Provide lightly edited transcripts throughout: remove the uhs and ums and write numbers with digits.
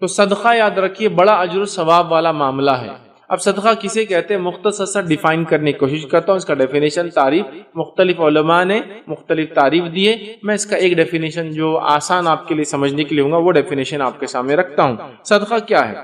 تو صدقہ یاد رکھیے بڑا اجر و ثواب والا معاملہ ہے۔ اب صدقہ کسے کہتے ہیں مختصر سا ڈیفائن کرنے کی کوشش کرتا ہوں، اس کا ڈیفینیشن تعریف مختلف علماء نے مختلف تعریف دی ہے، میں اس کا ایک ڈیفینیشن جو آسان آپ کے لیے سمجھنے کے لیے ہوگا وہ ڈیفینیشن آپ کے سامنے رکھتا ہوں۔ صدقہ کیا ہے؟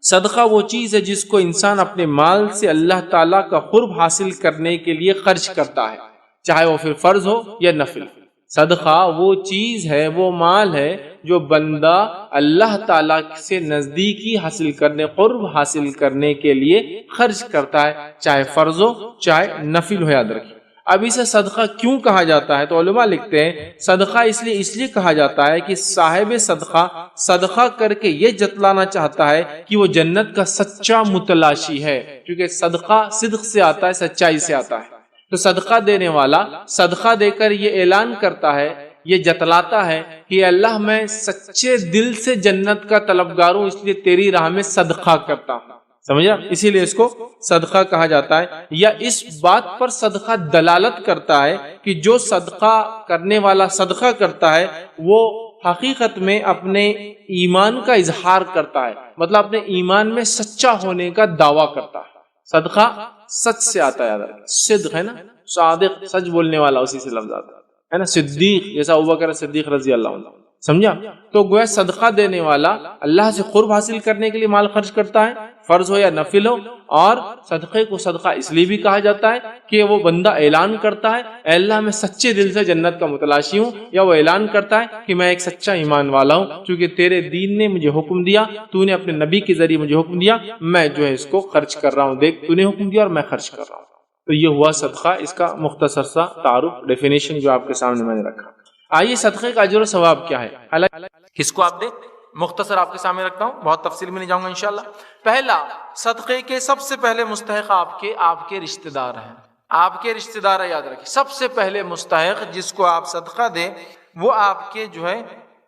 صدقہ وہ چیز ہے جس کو انسان اپنے مال سے اللہ تعالیٰ کا قرب حاصل کرنے کے لیے خرچ کرتا ہے، چاہے وہ پھر فرض ہو یا نفل۔ صدقہ وہ چیز ہے، وہ مال ہے جو بندہ اللہ تعالیٰ سے نزدیکی حاصل کرنے، قرب حاصل کرنے کے لیے خرچ کرتا ہے، چاہے فرض ہو چاہے نفل ہو، یاد رکھیے۔ اب اسے صدقہ کیوں کہا جاتا ہے؟ تو علماء لکھتے ہیں صدقہ اس لیے کہا جاتا ہے کہ صاحب صدقہ کر کے یہ جتلانا چاہتا ہے کہ وہ جنت کا سچا متلاشی ہے، کیونکہ صدقہ صدق سے آتا ہے، سچائی سے آتا ہے۔ تو صدقہ دینے والا صدقہ دے کر یہ اعلان کرتا ہے، یہ جتلاتا ہے کہ اللہ میں سچے دل سے جنت کا طلبگار ہوں، اس لیے تیری راہ میں صدقہ کرتا ہوں، سمجھا؟ اسی لیے اس کو صدقہ کہا جاتا ہے۔ یا اس بات پر صدقہ دلالت کرتا ہے کہ جو صدقہ کرنے والا صدقہ کرتا ہے وہ حقیقت میں اپنے ایمان کا اظہار کرتا ہے، مطلب اپنے ایمان میں سچا ہونے کا دعویٰ کرتا ہے۔ صدقہ سچ سے آتا ہے، صدق ہے نا، صادق سچ بولنے والا، اسی سے لفظ آتا ہے نا، صدیق جیسا ابوبکر صدیق رضی اللہ عنہ، سمجھا؟ تو گویا صدقہ دینے والا اللہ سے قرب حاصل کرنے کے لیے مال خرچ کرتا ہے، فرض ہو یا نفل ہو، اور صدقے کو صدقہ اس لیے بھی کہا جاتا ہے کہ وہ بندہ اعلان کرتا ہے اے اللہ میں سچے دل سے جنت کا متلاشی ہوں، یا وہ اعلان کرتا ہے کہ میں ایک سچا ایمان والا ہوں، کیونکہ تیرے دین نے مجھے حکم دیا، تو نے اپنے نبی کے ذریعے مجھے حکم دیا، میں جو ہے اس کو خرچ کر رہا ہوں، دیکھ تو نے حکم دیا اور میں خرچ کر رہا ہوں۔ تو یہ ہوا صدقہ، اس کا مختصر سا تعارف، ڈیفینیشن جو آپ کے سامنے میں نے رکھا۔ آئیے صدقے کا اجر و ثواب کیا ہے، کس کو آپ دے، مختصر آپ کے سامنے رکھتا ہوں، بہت تفصیل میں نہیں جاؤں گا انشاءاللہ۔ پہلا، صدقے کے سب سے پہلے مستحق آپ کے رشتہ دار ہیں، آپ کے رشتہ دار ہے، یاد رکھیں سب سے پہلے مستحق جس کو آپ صدقہ دیں وہ آپ کے جو ہے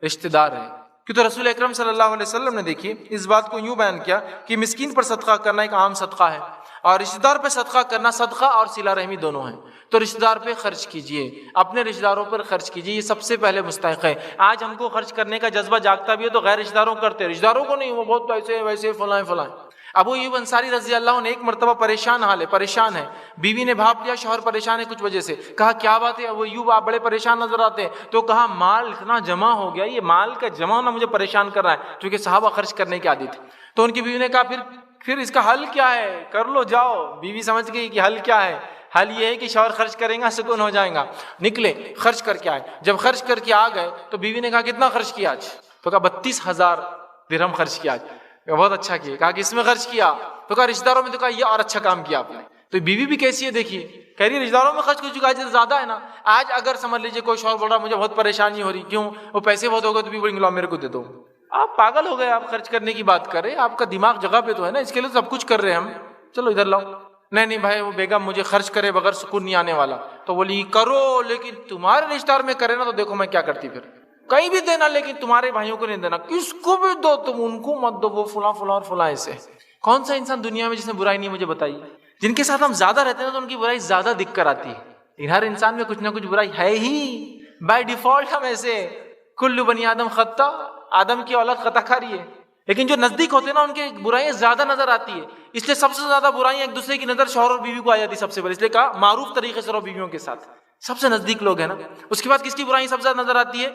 رشتہ دار ہیں۔ کیونکہ رسول اکرم صلی اللہ علیہ وسلم نے دیکھیے اس بات کو یوں بیان کیا کہ مسکین پر صدقہ کرنا ایک عام صدقہ ہے، اور رشتہ دار پہ صدقہ کرنا صدقہ اور صلہ رحمی دونوں ہیں۔ تو رشتہ دار پہ خرچ کیجئے، اپنے رشتہ داروں پر خرچ کیجئے، یہ سب سے پہلے مستحق ہے۔ آج ہم کو خرچ کرنے کا جذبہ جاگتا بھی ہے تو غیر رشتہ داروں کو کرتے ہیں، رشتہ داروں کو نہیں، وہ بہت ایسے ویسے فلاں فلاں۔ ابو ایوب انصاری رضی اللہ عنہ ایک مرتبہ پریشان ہے، بیوی نے بھاپ لیا، شوہر پریشان ہے کچھ وجہ سے، کہا کیا بات ہے ابو ایوب آپ بڑے پریشان نظر آتے ہیں؟ تو کہا مال اتنا جمع ہو گیا، یہ مال کا جمع ہونا مجھے پریشان کر رہا ہے، کیونکہ صحابہ خرچ کرنے کے عادی تھے۔ تو ان کی بیوی نے کہا پھر اس کا حل کیا ہے، کر لو جاؤ۔ بیوی سمجھ گئی کہ حل کیا ہے، حل یہ ہے کہ شوہر خرچ کریں گا سکون ہو جائیں گا، نکلے خرچ کر کے آئے۔ جب خرچ کر کے آ گئے تو بیوی نے کہا کتنا خرچ کیا آج؟ تو کہا 32,000 درہم خرچ کیا آج۔ بہت اچھا کیا، کہا کہ اس میں خرچ کیا؟ تو کہا رشتہ داروں میں، تو کہا یہ اور اچھا کام کیا آپ نے۔ تو بیوی بھی کیسی ہے دیکھیے، کہہ رہی ہے رشتہ داروں میں خرچ کر چکا ہے، زیادہ ہے نا۔ آج اگر سمجھ لیجیے کوئی شوہر بول رہا مجھے بہت پریشانی ہو رہی، کیوں؟ وہ پیسے بہت ہو گئے، تو بھی بولیں گے لاؤ میرے کو دے دو۔ آپ پاگل ہو گئے، آپ خرچ کرنے کی بات کر رہے ہیں، آپ کا دماغ جگہ پہ تو ہے نا، اس کے لیے سب کچھ کر رہے ہیں ہم، چلو ادھر لاؤ۔ نہیں بھائی وہ بیگم مجھے خرچ کرے بغیر سکون نہیں آنے والا، تو بولی کرو لیکن تمہارے رشتہ دار میں کرے نا تو دیکھو میں کیا کرتی، پھر کہیں بھی دینا لیکن تمہارے بھائیوں کو نہیں دینا، کس کو بھی دو تم ان کو مت دو، وہ فلاں فلاں اور فلاں ایسے۔ کون سا انسان دنیا میں جس نے برائی نہیں، مجھے بتائیے۔ جن کے ساتھ ہم زیادہ رہتے ہیں تو ان کی برائی زیادہ دکھ کر آتی ہے، ہر انسان میں کچھ نہ کچھ برائی ہے ہی، بائی ڈیفالٹ ہم ایسے، کل بنی آدم خطا، آدم کی اولاد خطا کاری ہے، لیکن جو نزدیک ہوتے ہیں نا ان کی برائیاں زیادہ نظر آتی ہے، اس لیے سب سے زیادہ برائیاں ایک دوسرے کی نظر شوہر اور بیوی کو آ جاتی ہے سب سے پہلے، اس لیے کہا معروف طریقے سے رہو بیویوں کے ساتھ، سب سے نزدیک لوگ ہیں نا۔ اس کے بعد کس کی برائی سب سے زیادہ نظر آتی ہے؟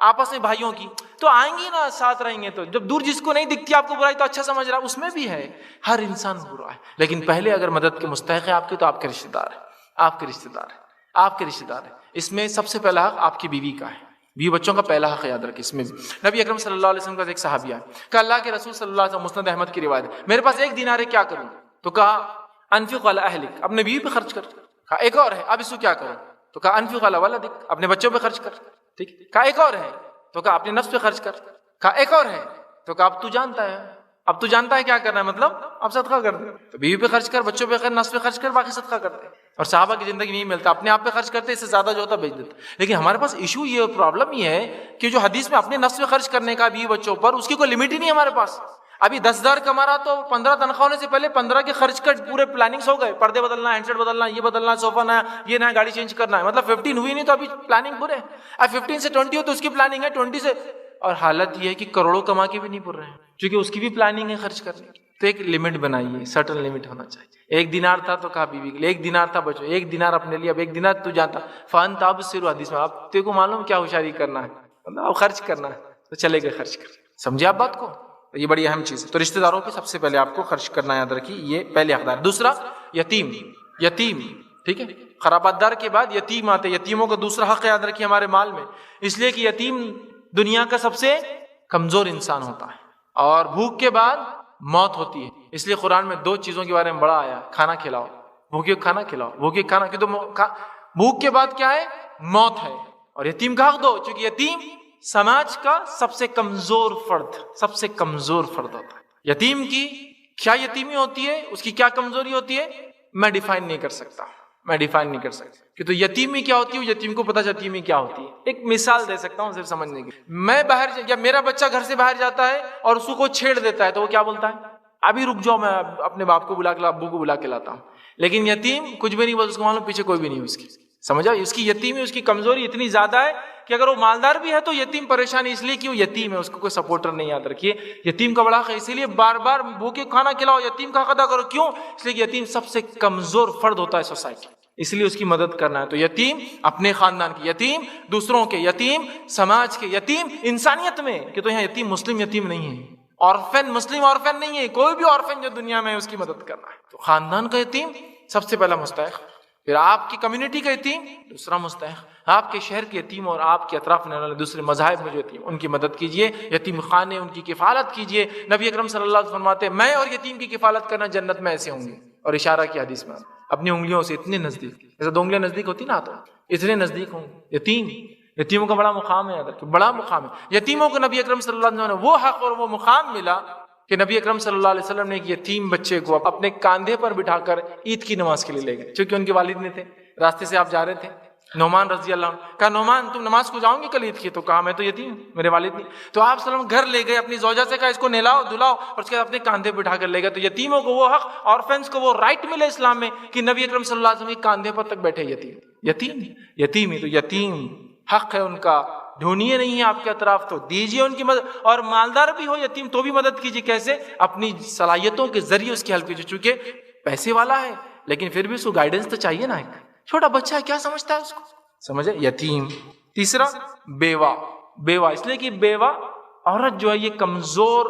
آپس میں بھائیوں کی، تو آئیں گی نا ساتھ رہیں گے، تو جب دور جس کو نہیں دکھتی آپ کو برائی تو اچھا سمجھ رہا ہے، اس میں بھی ہے، ہر انسان برا ہے، لیکن پہلے اگر مدد کے مستحق ہے آپ کے تو آپ کے رشتہ دار ہے، آپ کے رشتہ دار ہے، آپ کے رشتہ دار ہے۔ اس میں سب سے پہلا حق آپ کی بیوی کا ہے، بیوی بچوں کا پہلا حق یاد رکھیں۔ اس میں نبی اکرم صلی اللہ علیہ وسلم کا ایک صحابی ہے کہ اللہ کے رسول صلی اللہ علیہ وسلم، مسند احمد کی روایت ہے، میرے پاس 1 دینار ہے کیا کروں؟ تو کہا انفق علی اہلک، اپنے بیوی پہ خرچ کر۔ کہا ایک اور ہے، اب اس کو کیا کروں؟ تو کہا انفق علی ولدک، اپنے بچوں پہ خرچ کر، ٹھیک۔ کہا ایک اور ہے، تو کہا اپنے نفس پہ خرچ کر۔ کہا ایک اور ہے، تو کہا اب تو جانتا ہے کیا کرنا ہے، مطلب اب صدقہ کر دے۔ تو بیوی پہ خرچ کر، بچوں پہ خرچ، نفس پہ خرچ کر، باقی صدقہ کرتے۔ اور صحابہ کی زندگی میں نہیں ملتا، اپنے آپ پہ خرچ کرتے، اس سے زیادہ جو ہوتا بیچ دیتے۔ لیکن ہمارے پاس ایشو یہ پرابلم یہ ہے کہ جو حدیث میں اپنے نفس پہ خرچ کرنے کا بیوی بچوں پر، اس کی کوئی لمٹ ہی نہیں ہے ہمارے پاس۔ ابھی 10,000 کما رہا تو 15 تنخواہ ہونے سے پہلے 15 کے خرچ کا پورے پلاننگز ہو گئے، پردے بدلنا، ہینڈ سیٹ بدلنا، یہ بدلنا، صوفہ نیا، یہ نیا گاڑی چینج کرنا ہے، مطلب 15 ہوئی نہیں تو ابھی پلاننگ پورے۔ اب 15 سے 20 ہو تو اس کی پلاننگ ہے، 20 سے اور حالت یہ ہے کہ کروڑوں کما کے بھی نہیں پڑ رہے ہیں، کیونکہ اس کی بھی پلاننگ ہے خرچ کرنے کی. تو ایک لمٹ بنائیے، سرٹن لمٹ ہونا چاہیے. 1 دینار تھا تو کہا بیوی کے لیے 1 دینار تھا بچو، 1 دینار اپنے لیے، اب 1 دینار تو جاتا فان تابصروا حدیث میں، آپ تیرے کو معلوم کیا ہوشیاری کرنا ہے، اب خرچ کرنا ہے تو چلے گئے خرچ کر. سمجھے آپ بات کو؟ یہ بڑی اہم چیز ہے. تو رشتہ داروں پہ سب سے پہلے آپ کو خرچ کرنا یاد رکھیے، یہ پہلے حقدار. دوسرا یتیم، ٹھیک ہے، خرابات دار کے بعد یتیم آتے. یتیموں کا دوسرا حق یاد رکھیے ہمارے مال میں، اس لیے کہ یتیم دنیا کا سب سے کمزور انسان ہوتا ہے، اور بھوک کے بعد موت ہوتی ہے. اس لیے قرآن میں 2 چیزوں کے بارے میں بڑا آیا، کھانا کھلاؤ، بھوکے کھانا کھلاؤ، بھوکے کھانا کی. تو بھوک کے بعد کیا ہے؟ موت ہے. اور یتیم کا حق دو، چونکہ یتیم سماج کا سب سے کمزور فرد ہوتا ہے. یتیم کی کیا یتیمی ہوتی ہے، اس کی کیا کمزوری ہوتی ہے، میں ڈیفائن نہیں کر سکتا کہ تو یتیمی کیا ہوتی ہے، یتیم کو پتہ چلتی یتیمی کیا ہوتی ہے. ایک مثال دے سکتا ہوں صرف سمجھنے کی. میں باہر یا میرا بچہ گھر سے باہر جاتا ہے اور اس کو چھیڑ دیتا ہے تو وہ کیا بولتا ہے؟ ابھی رک جاؤ، میں اپنے باپ کو بلا کے ابو کو بلا کے لاتا ہوں. لیکن یتیم کچھ بھی نہیں بولتا، اس کو معلوم پیچھے کوئی بھی نہیں اس کی. سمجھا؟ اس کی یتیمی، اس کی کمزوری اتنی زیادہ ہے کہ اگر وہ مالدار بھی ہے تو یتیم پریشان ہے، اس لیے کہ وہ یتیم ہے، اس کو کوئی سپورٹر نہیں. یاد رکھیے یتیم کا بڑا ہے، اسی لیے بار بار بھوکے کھانا کھلاؤ، یتیم کا حق ادا کرو. کیوں؟ اس لیے کہ یتیم سب سے کمزور فرد ہوتا ہے سوسائٹی، اس لیے اس کی مدد کرنا ہے. تو یتیم اپنے خاندان کی یتیم، دوسروں کے یتیم، سماج کے یتیم، انسانیت میں کہ تو یہاں یتیم مسلم یتیم نہیں ہے، آرفن مسلم آرفن نہیں ہے، کوئی بھی آرفن جو دنیا میں ہے اس کی مدد کرنا ہے. تو خاندان کا یتیم سب سے پہلا مستحق، پھر آپ کی کمیونٹی کا یتیم دوسرا مستحق، آپ کے شہر کے یتیم اور آپ کے اطراف میں والے دوسرے مذاہب میں جو یتیم، ان کی مدد کیجئے. یتیم خانے، ان کی کفالت کیجئے. نبی اکرم صلی اللہ علیہ وسلم فرماتے ہیں میں اور یتیم کی کفالت کرنا جنت میں ایسے ہوں گے، اور اشارہ کی حدیث میں اپنی انگلیوں سے اتنے نزدیک، جیسے 2 انگلیاں نزدیک ہوتی نا تو اتنے نزدیک ہوں. یتیموں کا بڑا مقام ہے، یاد رکھیں بڑا مقام ہے. یتیموں کو نبی اکرم صلی اللہ علیہ وسلم نے وہ حق اور وہ مقام ملا کہ نبی اکرم صلی اللہ علیہ وسلم نے ایک یتیم بچے کو اپنے کاندھے پر بٹھا کر عید کی نماز کے لیے لے گئے، چونکہ ان کے والد نہیں تھے. راستے سے آپ جا رہے تھے، نعمان رضی اللہ عنہ، کہا نعمان تم نماز کو جاؤں گی کل عید کی؟ تو کہا میں تو یتیم ہوں، میرے والد نہیں. تو آپ صلی اللہ علیہ وسلم گھر لے گئے، اپنی زوجہ سے کہا اس کو نہلاؤ دھلاؤ، اور اس کے بعد اپنے کاندھے پہ بٹھا کر لے گئے. تو یتیموں کو وہ حق، آرفنس کو وہ رائٹ ملے اسلام میں کہ نبی اکرم صلی اللہ علیہ وسلم کے کاندھے پر تک بیٹھے یتیم ہی تو یتیم حق ہے ان کا. ڈھونڈیے نہیں ہے آپ کے اطراف تو دیجیے ان کی مدد، اور مالدار بھی ہو یتیم تو بھی مدد کیجیے. کیسے؟ اپنی صلاحیتوں کے ذریعے اس کی ہیلپ کیجیے. چونکہ پیسے والا ہے لیکن پھر بھی اس کو گائیڈنس تو چاہیے نا. ایک چھوٹا بچہ ہے، کیا سمجھتا ہے اس کو، سمجھے؟ یتیم. تیسرا بیوہ، اس لیے کہ بیوہ عورت جو ہے یہ کمزور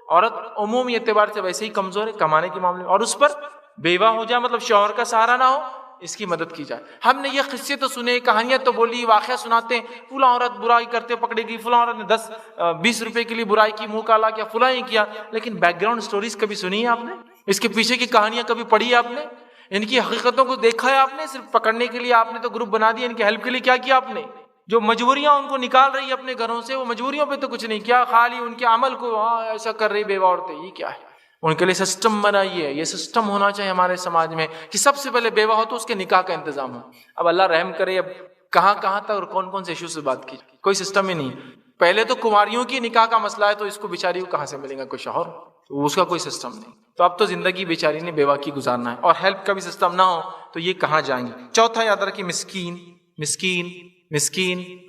عورت عمومی اعتبار سے ویسے ہی کمزور ہے کمانے کے معاملے میں، اور اس پر بیوہ ہو جائے مطلب شوہر کا سہارا نہ ہو، اس کی مدد کی جائے. ہم نے یہ قصے تو سنے، کہانیاں تو بولی، واقعہ سناتے ہیں، فلاں عورت برائی کرتے پکڑے گی، فلاں عورت نے 10-20 روپے کے لیے برائی کی، منہ کالا کیا، فلاں ہی کیا. لیکن بیک گراؤنڈ سٹوریز کبھی سنی ہے آپ نے؟ اس کے پیچھے کی کہانیاں کبھی پڑھی ہے آپ نے؟ ان کی حقیقتوں کو دیکھا ہے آپ نے؟ صرف پکڑنے کے لیے آپ نے تو گروپ بنا دیا، ان کی ہیلپ کے لیے کیا کیا آپ نے؟ جو مجبوریاں ان کو نکال رہی ہے اپنے گھروں سے، وہ مجبوریوں پہ تو کچھ نہیں کیا، خالی ان کے عمل کو ایسا کر رہی بیوہ عورتیں. یہ کیا ہے؟ ان کے لیے سسٹم بنائیے. یہ سسٹم ہونا چاہیے ہمارے سماج میں کہ سب سے پہلے بیوہ ہو تو اس کے نکاح کا انتظام ہو. اب اللہ رحم کرے، اب کہاں تک اور کون سے ایشو سے بات کی، کوئی سسٹم ہی نہیں. پہلے تو کنواریوں کی نکاح کا مسئلہ ہے، تو اس کو بیچاری کو کہاں سے ملے گا کوئی شوہر، تو اس کا کوئی سسٹم نہیں. تو اب تو زندگی بیچاری نے بیوہ کی گزارنا ہے، اور ہیلپ کا بھی سسٹم نہ ہو تو یہ کہاں جائیں گے. چوتھا یاد رکھیں مسکین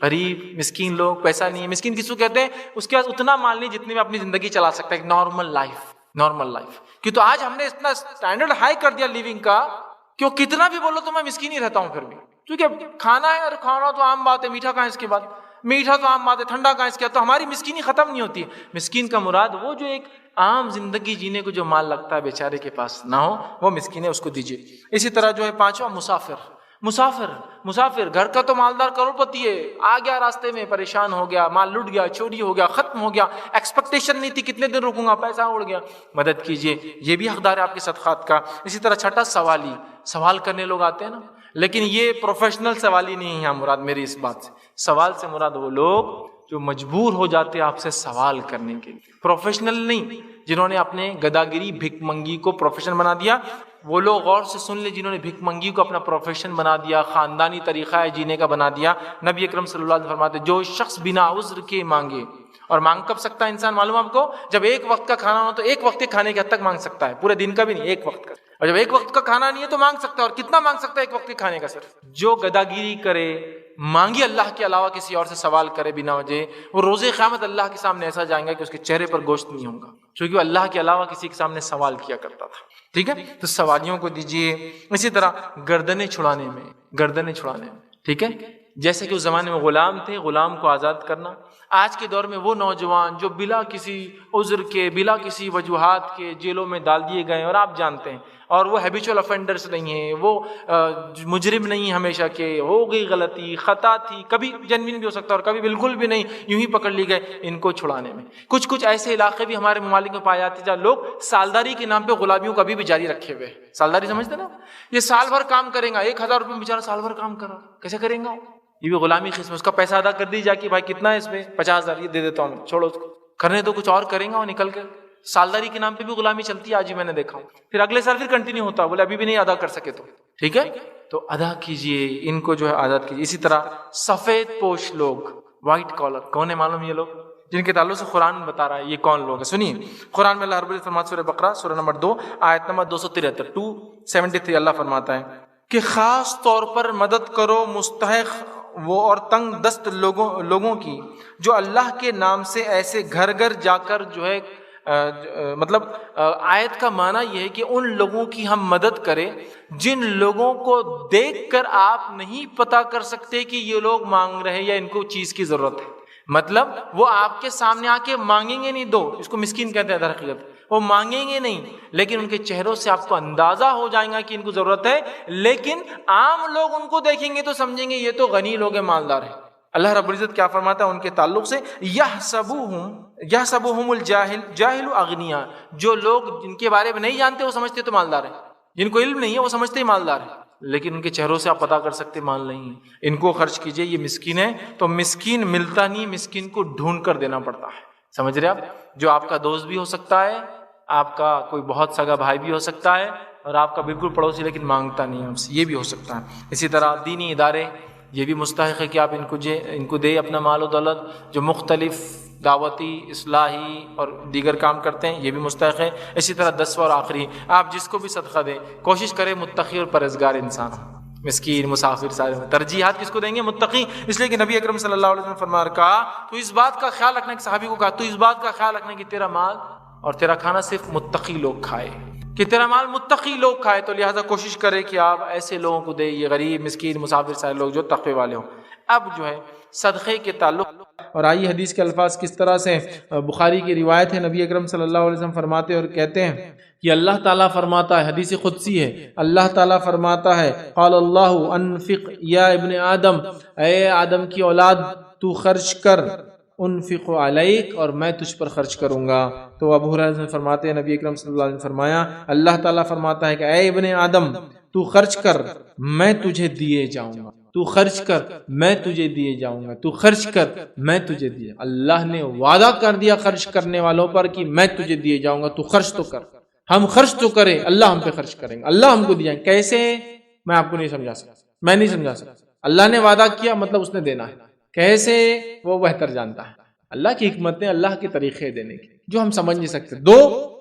غریب، مسکین لوگ، پیسہ نہیں ہے. مسکین کس کو کہتے ہیں؟ اس کے پاس اتنا مال نہیں جتنے میں اپنی زندگی چلا سکتا ہے، ایک نارمل لائف. کہ تو آج ہم نے اتنا سٹینڈرڈ ہائی کر دیا لیونگ کا کہ وہ کتنا بھی بولو تو میں مسکین ہی رہتا ہوں پھر بھی، کیونکہ کھانا ہے، اور کھانا تو عام بات ہے، میٹھا کہاں اس کے بعد، میٹھا تو عام بات ہے، ٹھنڈا کہاں اس کے بعد. تو ہماری مسکینی ختم نہیں ہوتی ہے. مسکین کا مراد وہ جو ایک عام زندگی جینے کو جو مال لگتا ہے بیچارے کے پاس نہ ہو، وہ مسکین ہے، اس کو دیجیے. اسی طرح جو ہے پانچواں مسافر گھر کا تو مالدار کروڑپتی ہے، آ گیا راستے میں پریشان ہو گیا، مال لٹ گیا، چوری ہو گیا، ختم ہو گیا، ایکسپیکٹیشن نہیں تھی کتنے دن رکوں گا، پیسہ اڑ گیا، مدد کیجیے. یہ بھی حقدار ہے آپ کے صدقات کا. اسی طرح چھٹا سوال کرنے لوگ آتے ہیں نا، لیکن یہ پروفیشنل سوالی نہیں ہے مراد میری اس بات سے. سوال سے مراد وہ لوگ جو مجبور ہو جاتے ہیں آپ سے سوال کرنے کے لیے، پروفیشنل نہیں. جنہوں نے اپنے گداگری بھک منگی کو پروفیشن بنا دیا، وہ لوگ غور سے سن لیں جنہوں نے بھک منگی کو اپنا پروفیشن بنا دیا، خاندانی طریقہ ہے جینے کا بنا دیا. نبی اکرم صلی اللہ علیہ وسلم فرماتے جو شخص بنا عذر کے مانگے، اور مانگ کب سکتا ہے انسان معلوم آپ کو؟ جب ایک وقت کا کھانا ہو تو ایک وقت کے کھانے کے حد تک مانگ سکتا ہے، پورے دن کا بھی نہیں، ایک وقت کا. اور جب ایک وقت کا کھانا نہیں ہے تو مانگ سکتا ہے، اور کتنا مانگ سکتا ہے ایک وقت کے کھانے کا؟ صرف جو گداگیری کرے، مانگے اللہ کے علاوہ کسی اور سے سوال کرے بنا وجہ، وہ روز قیامت اللہ کے سامنے ایسا جائیں گا کہ اس کے چہرے پر گوشت نہیں ہوگا، کیونکہ وہ اللہ کے علاوہ کسی کے سامنے سوال کیا کرتا تھا. ٹھیک ہے، تو سوالیوں کو دیجیے. اسی طرح گردنیں چھڑانے میں ٹھیک ہے، جیسے کہ اس زمانے میں غلام تھے، غلام کو آزاد کرنا. آج کے دور میں وہ نوجوان جو بلا کسی عذر کے، بلا کسی وجوہات کے جیلوں میں ڈال دیے گئے، اور آپ جانتے ہیں، اور وہ ہیبیچول افینڈرز نہیں ہیں، وہ مجرم نہیں ہمیشہ کے، ہو گئی غلطی، خطا تھی، کبھی جنوین بھی ہو سکتا اور کبھی بالکل بھی نہیں، یوں ہی پکڑ لی گئے. ان کو چھڑانے میں کچھ ایسے علاقے بھی ہمارے ممالک میں پائے جاتے ہیں جہاں لوگ سالداری کے نام پہ غلامیوں کو ابھی بھی جاری رکھے ہوئے. سالداری سمجھتے نا، یہ سال بھر کام کریں گا، 1000 روپے بیچارہ سال بھر کام کر رہا، کیسے کریں گا؟ یہ بھی غلامی قسم، اس کا پیسہ ادا کر دی جا کہ بھائی کتنا ہے اس میں، 50,000 یہ دے دیتا ہوں، چھوڑو اس کو، کرنے تو کچھ اور کریں گا وہ نکل کے. سالداری کے نام پہ بھی غلامی چلتی ہے آج ہی، میں نے دیکھا ہوں. پھر اگلے سال پھر کنٹینیو ہوتا ہے، بولے ابھی بھی نہیں ادا کر سکے تو ٹھیک ہے، تو ادا کیجئے، ان کو جو ہے آزاد کیجئے. اسی طرح سفید پوش لوگ، وائٹ کالر، کون ہے معلوم؟ یہ لوگ جن کے تعلق سے قرآن بتا رہا ہے یہ کون لوگ ہیں. سنیے، قرآن میں اللہ رب العزت فرماتا ہے، سورہ بقرہ سورہ نمبر 2 آیت نمبر 273 273، اللہ فرماتا ہے کہ خاص طور پر مدد کرو مستحق وہ اور تنگ دست لوگوں کی جو اللہ کے نام سے ایسے گھر گھر جا کر جو ہے مطلب آیت کا معنی یہ ہے کہ ان لوگوں کی ہم مدد کریں جن لوگوں کو دیکھ کر آپ نہیں پتا کر سکتے کہ یہ لوگ مانگ رہے ہیں یا ان کو چیز کی ضرورت ہے. مطلب وہ آپ کے سامنے آ کے مانگیں گے نہیں، دو، اس کو مسکین کہتے ہیں در حقیقت، وہ مانگیں گے نہیں، لیکن ان کے چہروں سے آپ کو اندازہ ہو جائے گا کہ ان کو ضرورت ہے. لیکن عام لوگ ان کو دیکھیں گے تو سمجھیں گے یہ تو غنی لوگ ہیں، مالدار ہیں. اللہ رب العزت کیا فرماتا ہے ان کے تعلق سے، یحسبهم الجاہل اغنیاء، جو لوگ جن کے بارے میں نہیں جانتے وہ سمجھتے تو مالدار ہیں، جن کو علم نہیں ہے وہ سمجھتے ہی مالدار ہیں، لیکن ان کے چہروں سے آپ پتا کر سکتے مال نہیں ہے. ان کو خرچ کیجئے، یہ مسکین ہے. تو مسکین ملتا نہیں، مسکین کو ڈھونڈ کر دینا پڑتا ہے. سمجھ رہے آپ؟ جو آپ کا دوست بھی ہو سکتا ہے، آپ کا کوئی بہت سگا بھائی بھی ہو سکتا ہے، اور آپ کا بالکل پڑوسی لیکن مانگتا نہیں ہے آپ سے، یہ بھی ہو سکتا ہے. اسی طرح دینی ادارے، یہ بھی مستحق ہے کہ آپ ان کو دے اپنا مال و دولت. جو مختلف دعوتی، اصلاحی اور دیگر کام کرتے ہیں یہ بھی مستحق ہے. اسی طرح 10واں اور آخری، آپ جس کو بھی صدقہ دیں کوشش کریں متقی اور پرہیزگار انسان ہو. مسکین، مسافر، سارے ترجیحات کس کو دیں گے؟ متقی. اس لیے کہ نبی اکرم صلی اللہ علیہ وسلم فرما کہا تو اس بات کا خیال رکھنا، کہ صحابی کو کہا تو اس بات کا خیال رکھنا کہ تیرا مال اور تیرا کھانا صرف متقی لوگ کھائے، کہ تیرا مال متقی لوگ کھائے. تو لہٰذا کوشش کرے کہ آپ ایسے لوگوں کو دے، یہ غریب، مسکین، مسافر، سارے لوگ جو تقوی والے ہوں. اب جو ہے صدقے کے تعلق، اور آئیے حدیث کے الفاظ کس طرح سے. بخاری کی روایت ہے، نبی اکرم صلی اللہ علیہ وسلم فرماتے اور کہتے ہیں کہ اللہ تعالیٰ فرماتا ہے، حدیث قدسی ہے، اللہ تعالیٰ فرماتا ہے قال اللہ انفق یا ابن آدم، اے آدم کی اولاد تو خرچ کر، انفق علیک، اور میں تجھ پر خرچ کروں گا. تو ابو ہریرہ فرماتے ہیں نبی اکرم صلی اللہ علیہ وسلم فرمایا، اللہ تعالیٰ فرماتا ہے کہ اے ابن آدم تو خرچ کر، میں تجھے دیے جاؤں گا، تو خرچ کر، میں تجھے دیے جاؤں گا، تو خرچ کر، میں تجھے دیے. اللہ نے وعدہ کر دیا خرچ کرنے والوں پر کہ میں تجھے دیے جاؤں گا، تو خرچ تو کر. ہم خرچ تو کریں، اللہ ہم پہ خرچ کریں گے، اللہ ہم کو دیا. کیسے؟ میں آپ کو نہیں سمجھا سکتا، میں نہیں سمجھا سکتا. اللہ نے وعدہ کیا مطلب اس نے دینا ہے. کیسے؟ وہ بہتر جانتا ہے. اللہ کی حکمتیں، اللہ کے طریقے دینے کے جو ہم سمجھ نہیں سکتے. دو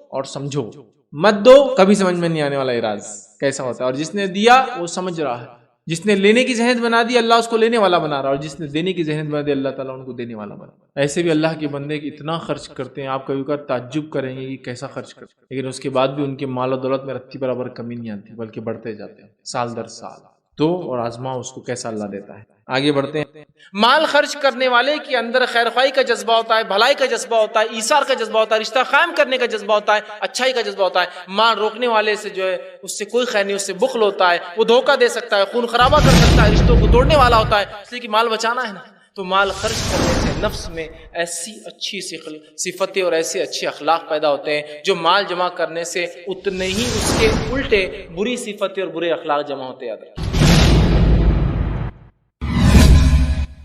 اور سمجھو، مت دو، کبھی سمجھ میں نہیں آنے والا اراز کیسا ہوتا ہے. اور جس نے دیا وہ سمجھ رہا ہے، جس نے لینے کی ذہنیت بنا دی اللہ اس کو لینے والا بنا رہا، اور جس نے دینے کی ذہنیت بنا دی اللہ تعالیٰ ان کو دینے والا بنا. ایسے بھی اللہ کے بندے اتنا خرچ کرتے ہیں، آپ کبھی کبھار تعجب کریں گے کہ کیسا خرچ کرتے ہیں، لیکن اس کے بعد بھی ان کے مال و دولت میں رتی برابر کمی نہیں آتی، بلکہ بڑھتے جاتے ہیں سال در سال. تو اور آزما اس کو کیسا اللہ دیتا ہے. آگے بڑھتے ہیں. مال خرچ کرنے والے کے اندر خیر خواہی کا جذبہ ہوتا ہے، بھلائی کا جذبہ ہوتا ہے، ایثار کا جذبہ ہوتا ہے، رشتہ قائم کرنے کا جذبہ ہوتا ہے، اچھائی کا جذبہ ہوتا ہے. مال روکنے والے سے جو ہے اس سے کوئی خیر نہیں، اس سے بخل ہوتا ہے، وہ دھوکہ دے سکتا ہے، خون خرابہ کر سکتا ہے، رشتوں کو توڑنے والا ہوتا ہے. اس لیے کہ مال بچانا ہے نا. تو مال خرچ کرنے سے نفس میں ایسی اچھی صفتیں اور ایسے اچھے اخلاق پیدا ہوتے ہیں جو مال جمع کرنے سے اتنے ہی اس کے الٹے بری صفتیں اور برے اخلاق جمع ہوتے ہیں.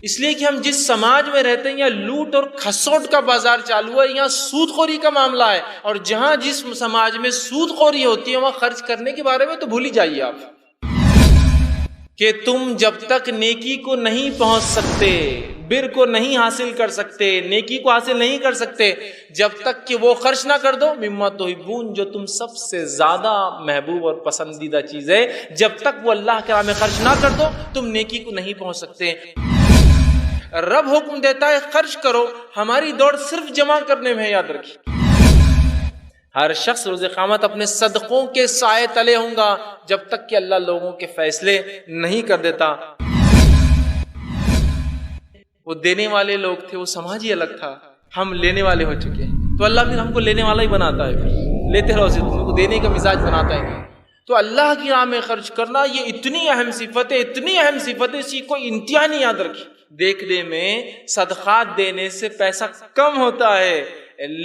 اس لیے کہ ہم جس سماج میں رہتے ہیں یا لوٹ اور کھسوٹ کا بازار چالو ہے، یہاں سود خوری کا معاملہ ہے. اور جہاں جس سماج میں سود خوری ہوتی ہے وہاں خرچ کرنے کے بارے میں تو بھول ہی جائیے آپ، کہ تم جب تک نیکی کو نہیں پہنچ سکتے، بر کو نہیں حاصل کر سکتے، نیکی کو حاصل نہیں کر سکتے، جب تک کہ وہ خرچ نہ کر دو مما تحبون، جو تم سب سے زیادہ محبوب اور پسندیدہ چیز ہے، جب تک وہ اللہ کے راہ میں خرچ نہ کر دو تم نیکی کو نہیں پہنچ سکتے. رب حکم دیتا ہے خرچ کرو، ہماری دوڑ صرف جمع کرنے میں ہے، یاد رکھیے۔ ہر شخص روز قیامت اپنے صدقوں کے سائے تلے ہوں گا جب تک کہ اللہ لوگوں کے فیصلے نہیں کر دیتا۔ وہ دینے والے لوگ تھے، وہ سماج ہی الگ تھا، ہم لینے والے ہو چکے ہیں، تو اللہ پھر ہم کو لینے والا ہی بناتا ہے، پھر لیتے رہو، تم کو دینے کا مزاج بناتا ہے۔ تو اللہ کی راہ میں خرچ کرنا یہ اتنی اہم صفت ہے، اتنی اہم صفت ہے، اسی کو انتہا نہیں یاد رکھی۔ دیکھنے میں صدقات دینے سے پیسہ کم ہوتا ہے،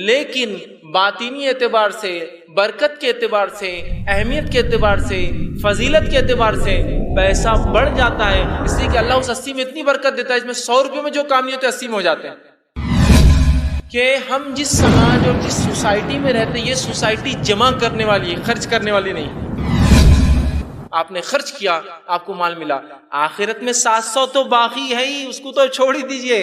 لیکن باطنی اعتبار سے، برکت کے اعتبار سے، اہمیت کے اعتبار سے، فضیلت کے اعتبار سے پیسہ بڑھ جاتا ہے، اس لیے کہ اللہ اس 80 میں اتنی برکت دیتا ہے، اس میں 100 روپے میں جو کام نہیں ہوتے 80 میں ہو جاتے ہیں۔ کہ ہم جس سماج اور جس سوسائٹی میں رہتے ہیں، یہ سوسائٹی جمع کرنے والی ہے، خرچ کرنے والی نہیں۔ آپ نے خرچ کیا، آپ کو مال ملا، آخرت میں 700 تو باقی ہے ہی، اس کو تو چھوڑ ہی دیجئے،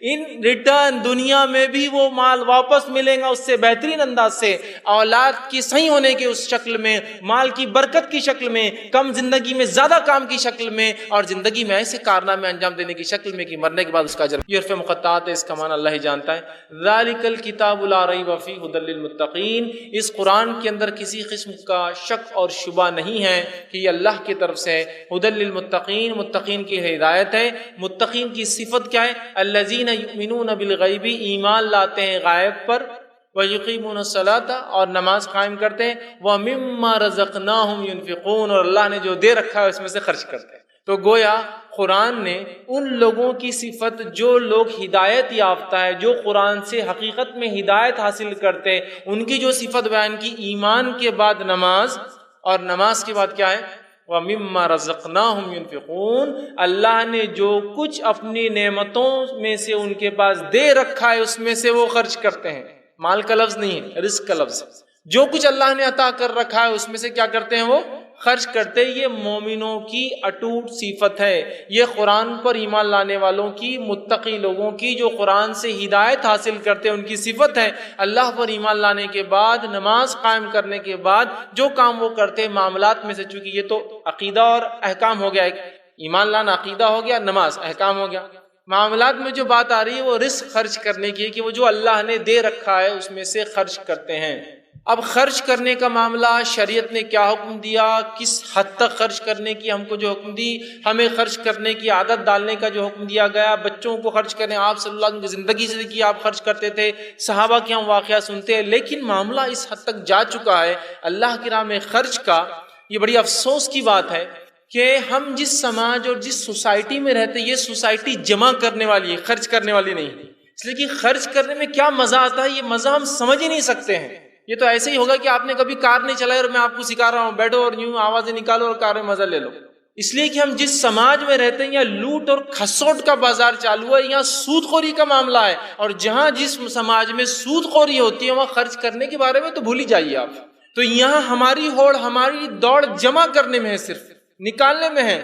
ان ریٹرن دنیا میں بھی وہ مال واپس ملے گا، اس سے بہترین انداز سے، اولاد کی صحیح ہونے کے اس شکل میں، مال کی برکت کی شکل میں، کم زندگی میں زیادہ کام کی شکل میں، اور زندگی میں ایسے کارنامے انجام دینے کی شکل میں کہ مرنے کے بعد اس کا اجر۔ یہ عرف مقطعات ہے، اس کا معنی اللہ ہی جانتا ہے۔ ذالک الکتاب لا ریب فیہ ھدی للمتقین، اس قرآن کے اندر کسی قسم کا شک اور شبہ نہیں ہے کہ یہ اللہ کی طرف سے ھدی للمتقین، متقین کی ہدایت ہے۔ متقین کی صفت کیا ہے؟ الذین یؤمنون بالغیب، ایمان لاتے ہیں غائب پر، ویقیمون الصلاۃ، اور نماز قائم کرتے ہیں، ومما رزقناہم ینفقون، اور اللہ نے جو دے رکھا ہے اس میں سے خرچ کرتے ہیں۔ تو گویا قرآن نے ان لوگوں کی صفت جو لوگ ہدایت یافتہ ہے، جو قرآن سے حقیقت میں ہدایت حاصل کرتے، ان کی جو صفت بیان کی، ایمان کے بعد نماز، اور نماز کے بعد کیا ہے؟ وَمِمَّا رَزَقْنَاهُمْ يُنْفِقُونَ، اللہ نے جو کچھ اپنی نعمتوں میں سے ان کے پاس دے رکھا ہے اس میں سے وہ خرچ کرتے ہیں۔ مال کا لفظ نہیں ہے، رزق کا لفظ ہے۔ جو کچھ اللہ نے عطا کر رکھا ہے اس میں سے کیا کرتے ہیں؟ وہ خرچ کرتے۔ یہ مومنوں کی اٹوٹ صفت ہے، یہ قرآن پر ایمان لانے والوں کی، متقی لوگوں کی، جو قرآن سے ہدایت حاصل کرتے ہیں، ان کی صفت ہے۔ اللہ پر ایمان لانے کے بعد، نماز قائم کرنے کے بعد جو کام وہ کرتے ہیں معاملات میں سے، چونکہ یہ تو عقیدہ اور احکام ہو گیا، ایمان لانا عقیدہ ہو گیا، نماز احکام ہو گیا، معاملات میں جو بات آ رہی ہے وہ رزق خرچ کرنے کی ہے، کہ وہ جو اللہ نے دے رکھا ہے اس میں سے خرچ کرتے ہیں۔ اب خرچ کرنے کا معاملہ شریعت نے کیا حکم دیا، کس حد تک خرچ کرنے کی ہم کو جو حکم دی، ہمیں خرچ کرنے کی عادت ڈالنے کا جو حکم دیا گیا، بچوں کو خرچ کرنے، آپ صلی اللہ علیہ وسلم کی زندگی سے دیکھیے آپ خرچ کرتے تھے، صحابہ کے ہم واقعہ سنتے ہیں، لیکن معاملہ اس حد تک جا چکا ہے اللہ کی راہ میں خرچ کا۔ یہ بڑی افسوس کی بات ہے کہ ہم جس سماج اور جس سوسائٹی میں رہتے، یہ سوسائٹی جمع کرنے والی ہے، خرچ کرنے والی نہیں، اس لیے کہ خرچ کرنے میں کیا مزہ آتا ہے، یہ مزہ ہم سمجھ ہی نہیں سکتے ہیں۔ یہ تو ایسے ہی ہوگا کہ آپ نے کبھی کار نہیں چلائی اور میں آپ کو سکھا رہا ہوں، بیٹھو اور یوں آوازیں نکالو اور کار میں مزہ لے لو۔ اس لیے کہ ہم جس سماج میں رہتے ہیں، یہاں لوٹ اور کھسوٹ کا بازار چالو ہے، یہاں سود خوری کا معاملہ ہے، اور جہاں جس سماج میں سود خوری ہوتی ہے وہاں خرچ کرنے کے بارے میں تو بھول ہی جائیے آپ۔ تو یہاں ہماری ہوڑ، ہماری دوڑ جمع کرنے میں ہے، صرف نکالنے میں ہے۔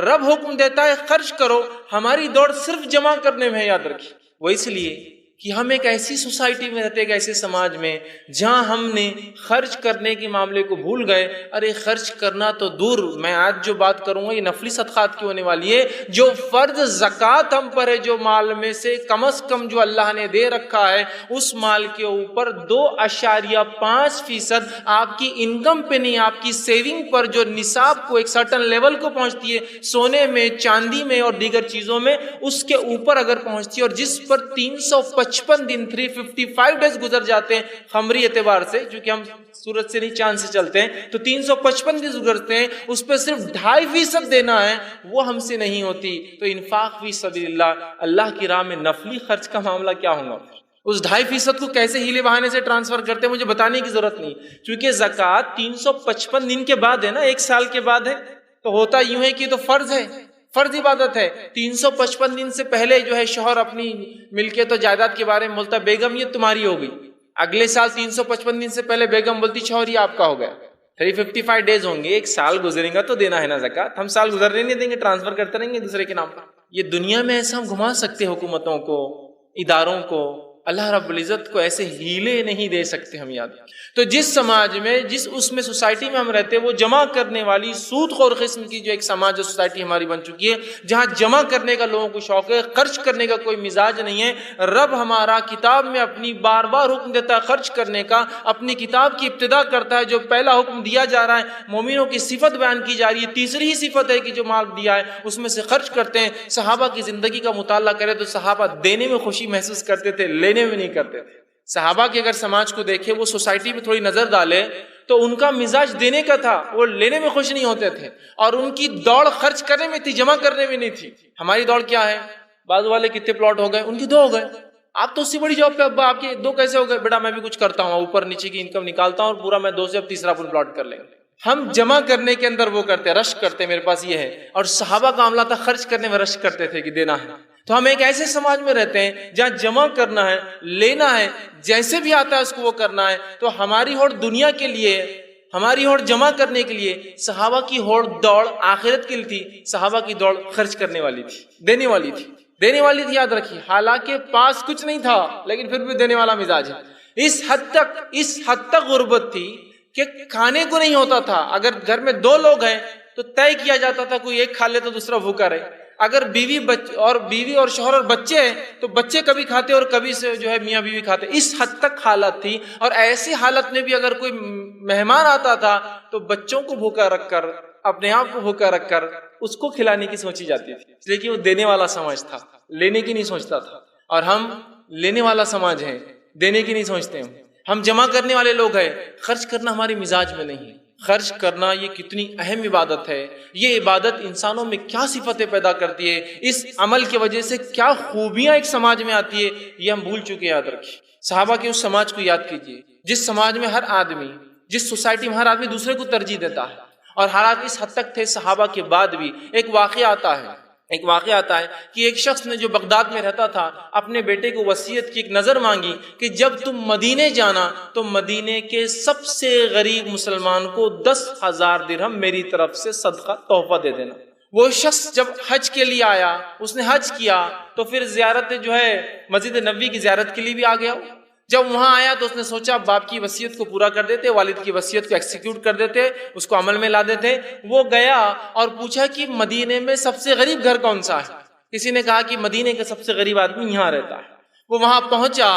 رب حکم دیتا ہے خرچ کرو، ہماری دوڑ صرف جمع کرنے میں ہے، یاد رکھیے۔ وہ اس لیے کہ ہم ایک ایسی سوسائٹی میں رہتے، ایک ایسے سماج میں جہاں ہم نے خرچ کرنے کے معاملے کو بھول گئے۔ ارے خرچ کرنا تو دور، میں آج جو بات کروں گا یہ نفلی صدقات کی ہونے والی ہے۔ جو فرض زکوٰۃ ہم پر ہے، جو مال میں سے کم از کم جو اللہ نے دے رکھا ہے، اس مال کے اوپر 2.5% آپ کی انکم پہ نہیں، آپ کی سیونگ پر، جو نصاب کو ایک سرٹن لیول کو پہنچتی ہے، سونے میں، چاندی میں اور دیگر چیزوں میں، اس کے اوپر اگر پہنچتی ہے، اور جس پر 355 دن 355 ڈیز گزر جاتے ہیں قمری اعتبار سے، چونکہ ہم سورج سے نہیں چاند سے چلتے ہیں، تو 355 دن گزرتے ہیں، اس پہ صرف 2.5% دینا ہے، وہ ہم سے نہیں ہوتی۔ تو انفاق فی سبیل اللہ، اللہ کی راہ میں نفلی خرچ کا معاملہ کیا ہوگا؟ اس 2.5% کو کیسے ہیلے بہانے سے ٹرانسفر کرتے ہیں مجھے بتانے کی ضرورت نہیں، چونکہ زکوٰۃ 355 دن کے بعد ہے نا، ایک سال کے بعد ہے، تو ہوتا یوں ہے کہ تو فرض ہے، فرض عبادت ہے۔ 355 دن سے پہلے جو ہے شوہر اپنی ملکیت و جائیداد کے بارے میں بولتا، بیگم یہ تمہاری ہو گئی، اگلے سال 355 دن سے پہلے بیگم بولتی شوہر یہ آپ کا ہو گیا، 355 ڈیز ہوں گے، ایک سال گزرے گا تو دینا ہے نا زکوٰۃ، ہم سال گزرنے نہیں دیں گے، ٹرانسفر کرتے رہیں گے دوسرے کے نام پر۔ یہ دنیا میں ایسا ہم گھما سکتے ہیں حکومتوں کو، اداروں کو، اللہ رب العزت کو ایسے ہیلے نہیں دے سکتے ہم یاد. تو جس سماج میں اس میں سوسائٹی میں ہم رہتے ہیں وہ جمع کرنے والی سود خور قسم کی جو ایک سماج اور سوسائٹی ہماری بن چکی ہے, جہاں جمع کرنے کا لوگوں کو شوق ہے, خرچ کرنے کا کوئی مزاج نہیں ہے. رب ہمارا کتاب میں اپنی بار بار حکم دیتا ہے خرچ کرنے کا, اپنی کتاب کی ابتدا کرتا ہے, جو پہلا حکم دیا جا رہا ہے مومنوں کی صفت بیان کی جا رہی ہے, تیسری ہی صفت ہے کہ جو مال دیا ہے اس میں سے خرچ کرتے ہیں. صحابہ کی زندگی کا مطالعہ کرے تو صحابہ دینے میں خوشی محسوس کرتے تھے, لینے میں نہیں کرتے تھے. صحابہ کے اگر سماج کو دیکھے, وہ سوسائٹی میں تھوڑی نظر ڈالے تو ان کا مزاج دینے کا تھا, وہ لینے میں خوش نہیں ہوتے تھے, اور ان کی دوڑ خرچ کرنے میں تھی, جمع کرنے میں نہیں تھی. ہماری دوڑ کیا ہے, بعض والے کتنے پلاٹ ہو گئے, ان کی 2 ہو گئے. آپ تو اس سے بڑی جاب پہ ابا, آپ کے 2 کیسے ہو گئے؟ بیٹا میں بھی کچھ کرتا ہوں, اوپر نیچے کی انکم نکالتا ہوں اور پورا میں 2 سے اب تیسرا پلاٹ کر لیں گے. ہم جمع کرنے کے اندر وہ کرتے ہیں, رش کرتے ہیں, میرے پاس یہ ہے. اور صحابہ کا عملہ تھا خرچ کرنے میں رش کرتے تھے کہ دینا ہے. تو ہم ایک ایسے سماج میں رہتے ہیں جہاں جمع کرنا ہے, لینا ہے, جیسے بھی آتا ہے اس کو وہ کرنا ہے. تو ہماری ہوڑ دنیا کے لیے, ہماری ہوڑ جمع کرنے کے لیے. صحابہ کی ہوڑ دوڑ آخرت کے لیے تھی, صحابہ کی دوڑ خرچ کرنے والی تھی, دینے والی تھی, دینے والی تھی. یاد رکھیے, حالانکہ پاس کچھ نہیں تھا لیکن پھر بھی دینے والا مزاج ہے. اس حد تک غربت تھی کہ کھانے کو نہیں ہوتا تھا. اگر گھر میں 2 لوگ ہیں تو طے کیا جاتا تھا کوئی ایک کھا لے تو دوسرا بھوکا رہے. اگر بیوی اور شوہر اور بچے ہیں تو بچے کبھی کھاتے اور کبھی سے جو ہے میاں بیوی کھاتے. اس حد تک حالت تھی. اور ایسی حالت میں بھی اگر کوئی مہمان آتا تھا تو بچوں کو بھوکا رکھ کر, اپنے آپ کو بھوکا رکھ کر اس کو کھلانے کی سوچی جاتی تھی, اس لیے کہ وہ دینے والا سماج تھا, لینے کی نہیں سوچتا تھا. اور ہم لینے والا سماج ہے, دینے کی نہیں سوچتے. ہم جمع کرنے والے لوگ ہیں, خرچ کرنا ہماری مزاج میں نہیں. خرچ کرنا یہ کتنی اہم عبادت ہے, یہ عبادت انسانوں میں کیا صفتیں پیدا کرتی ہے, اس عمل کی وجہ سے کیا خوبیاں ایک سماج میں آتی ہے, یہ ہم بھول چکے. یاد رکھیے, صحابہ کے اس سماج کو یاد کیجیے جس سماج میں ہر آدمی, جس سوسائٹی میں ہر آدمی دوسرے کو ترجیح دیتا ہے. اور حالات اس حد تک تھے صحابہ کے بعد بھی. ایک واقعہ آتا ہے کہ ایک شخص نے جو بغداد میں رہتا تھا اپنے بیٹے کو وصیت کی, ایک نظر مانگی کہ جب تم مدینے جانا تو مدینے کے سب سے غریب مسلمان کو 10,000 درہم میری طرف سے صدقہ تحفہ دے دینا. وہ شخص جب حج کے لیے آیا, اس نے حج کیا تو پھر زیارت جو ہے مسجد نبوی کی زیارت کے لیے بھی آ گیا. جب وہاں آیا تو اس نے سوچا باپ کی وصیت کو پورا کر دیتے, والد کی وصیت کو ایکسیکیوٹ کر دیتے, اس کو عمل میں لا دیتے. وہ گیا اور پوچھا کہ مدینے میں سب سے غریب گھر کون سا ہے. کسی نے کہا کہ مدینے کا سب سے غریب آدمی یہاں رہتا ہے. وہ وہاں پہنچا,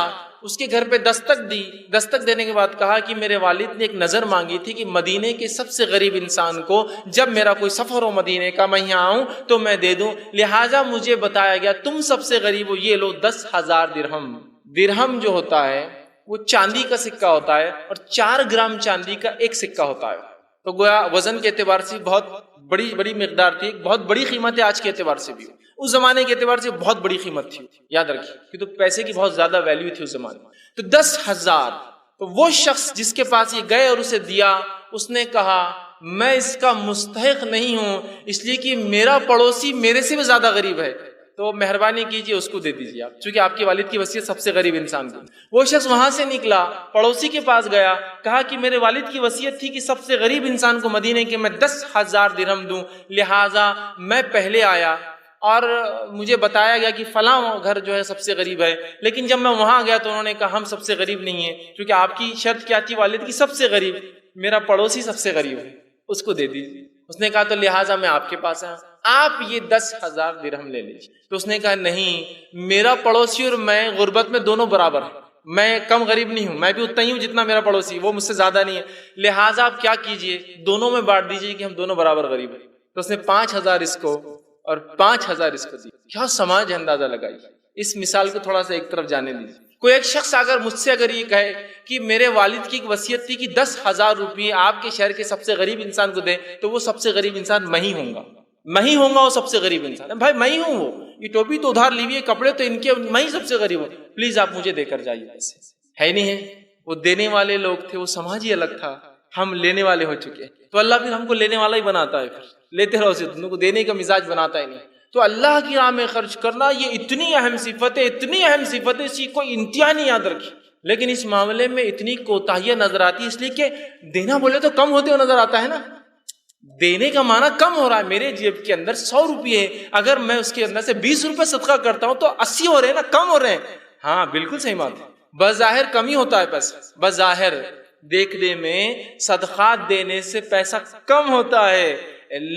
اس کے گھر پہ دستک دی. دستک دینے کے بعد کہا کہ میرے والد نے ایک نظر مانگی تھی کہ مدینے کے سب سے غریب انسان کو جب میرا کوئی سفر ہو مدینے کا, میں یہاں آؤں تو میں دے دوں, لہٰذا مجھے بتایا گیا تم سب سے غریب ہو, یہ لو 10,000 درہم. درہم جو ہوتا ہے وہ چاندی کا سکہ ہوتا ہے, اور 4 گرام چاندی کا ایک سکہ ہوتا ہے. تو گویا وزن کے اعتبار سے بہت بڑی مقدار تھی, بہت بڑی قیمت ہے. آج کے اعتبار سے بھی, اس زمانے کے اعتبار سے بہت بڑی قیمت تھی. یاد رکھیے کہ تو پیسے کی بہت زیادہ ویلیو تھی اس زمانے میں. تو 10,000. تو وہ شخص جس کے پاس یہ گئے اور اسے دیا, اس نے کہا میں اس کا مستحق نہیں ہوں, اس لیے کہ میرا پڑوسی میرے سے بھی زیادہ غریب ہے, تو مہربانی کیجیے اس کو دے دیجیے آپ, چونکہ آپ کے والد کی وصیت سب سے غریب انسان کی. وہ شخص وہاں سے نکلا, پڑوسی کے پاس گیا, کہا کہ میرے والد کی وصیت تھی کہ سب سے غریب انسان کو مدینے کے میں 10,000 درہم دوں, لہٰذا میں پہلے آیا اور مجھے بتایا گیا کہ فلاں گھر جو ہے سب سے غریب ہے. لیکن جب میں وہاں گیا تو انہوں نے کہا ہم سب سے غریب نہیں ہیں, کیونکہ آپ کی شرط کیا تھی والد کی سب سے غریب, میرا پڑوسی سب سے غریب ہے, اس کو دے دیجیے. اس نے کہا تو لہٰذا میں آپ کے پاس آیا, آپ یہ 10,000 درہم لے لیجیے. تو اس نے کہا نہیں, میرا پڑوسی اور میں غربت میں دونوں برابر ہیں, میں کم غریب نہیں ہوں, میں بھی اتنا ہی ہوں جتنا میرا پڑوسی, وہ مجھ سے زیادہ نہیں ہے, لہٰذا آپ کیا کیجئے دونوں میں بانٹ دیجئے کہ ہم دونوں برابر غریب ہیں. تو اس نے 5,000 اس کو اور 5,000 اس کو دی. کیا سماج ہے, اندازہ لگائی. اس مثال کو تھوڑا سا ایک طرف جانے دیجیے. کوئی ایک شخص اگر مجھ سے اگر یہ کہے کہ میرے والد کی ایک وصیت تھی کہ 10,000 روپئے آپ کے شہر کے سب سے غریب انسان کو دیں, تو وہ سب سے غریب انسان میں ہی ہوں گا, وہ سب سے غریب انسان ہے. بھائی میں ہی ہوں, وہ یہ ٹوپی تو ادھار لی ہوئی ہے, کپڑے تو ان کے, میں ہی سب سے غریب ہوں, پلیز آپ مجھے دے کر جائیے. ایسے ہے نہیں ہے. وہ دینے والے لوگ تھے, وہ سماج ہی الگ تھا. ہم لینے والے ہو چکے, تو اللہ پھر ہم کو لینے والا ہی بناتا ہے, پھر لیتے رہو اسے, تم کو دینے کا مزاج بناتا ہی نہیں. تو اللہ کی راہ میں خرچ کرنا یہ اتنی اہم صفت ہے, اس کی کوئی انتہا نہیں. یاد رکھیے. لیکن اس معاملے میں اتنی کوتاہیاں نظر آتی ہے, اس لیے کہ دینا بولے تو کم ہوتے ہوئے نظر آتا ہے نا. دینے کا معنی کم ہو رہا ہے. میرے جیب کے اندر 100 روپئے, اگر میں اس کے اندر سے 20 روپئے صدقہ کرتا ہوں تو 80 ہو رہے ہیں نا, کم ہو رہے ہیں. ہاں بالکل صحیح بات ہے. بظاہر کمی ہوتا ہے پیسہ، بظاہر دیکھنے میں صدقات دینے سے پیسہ کم ہوتا ہے،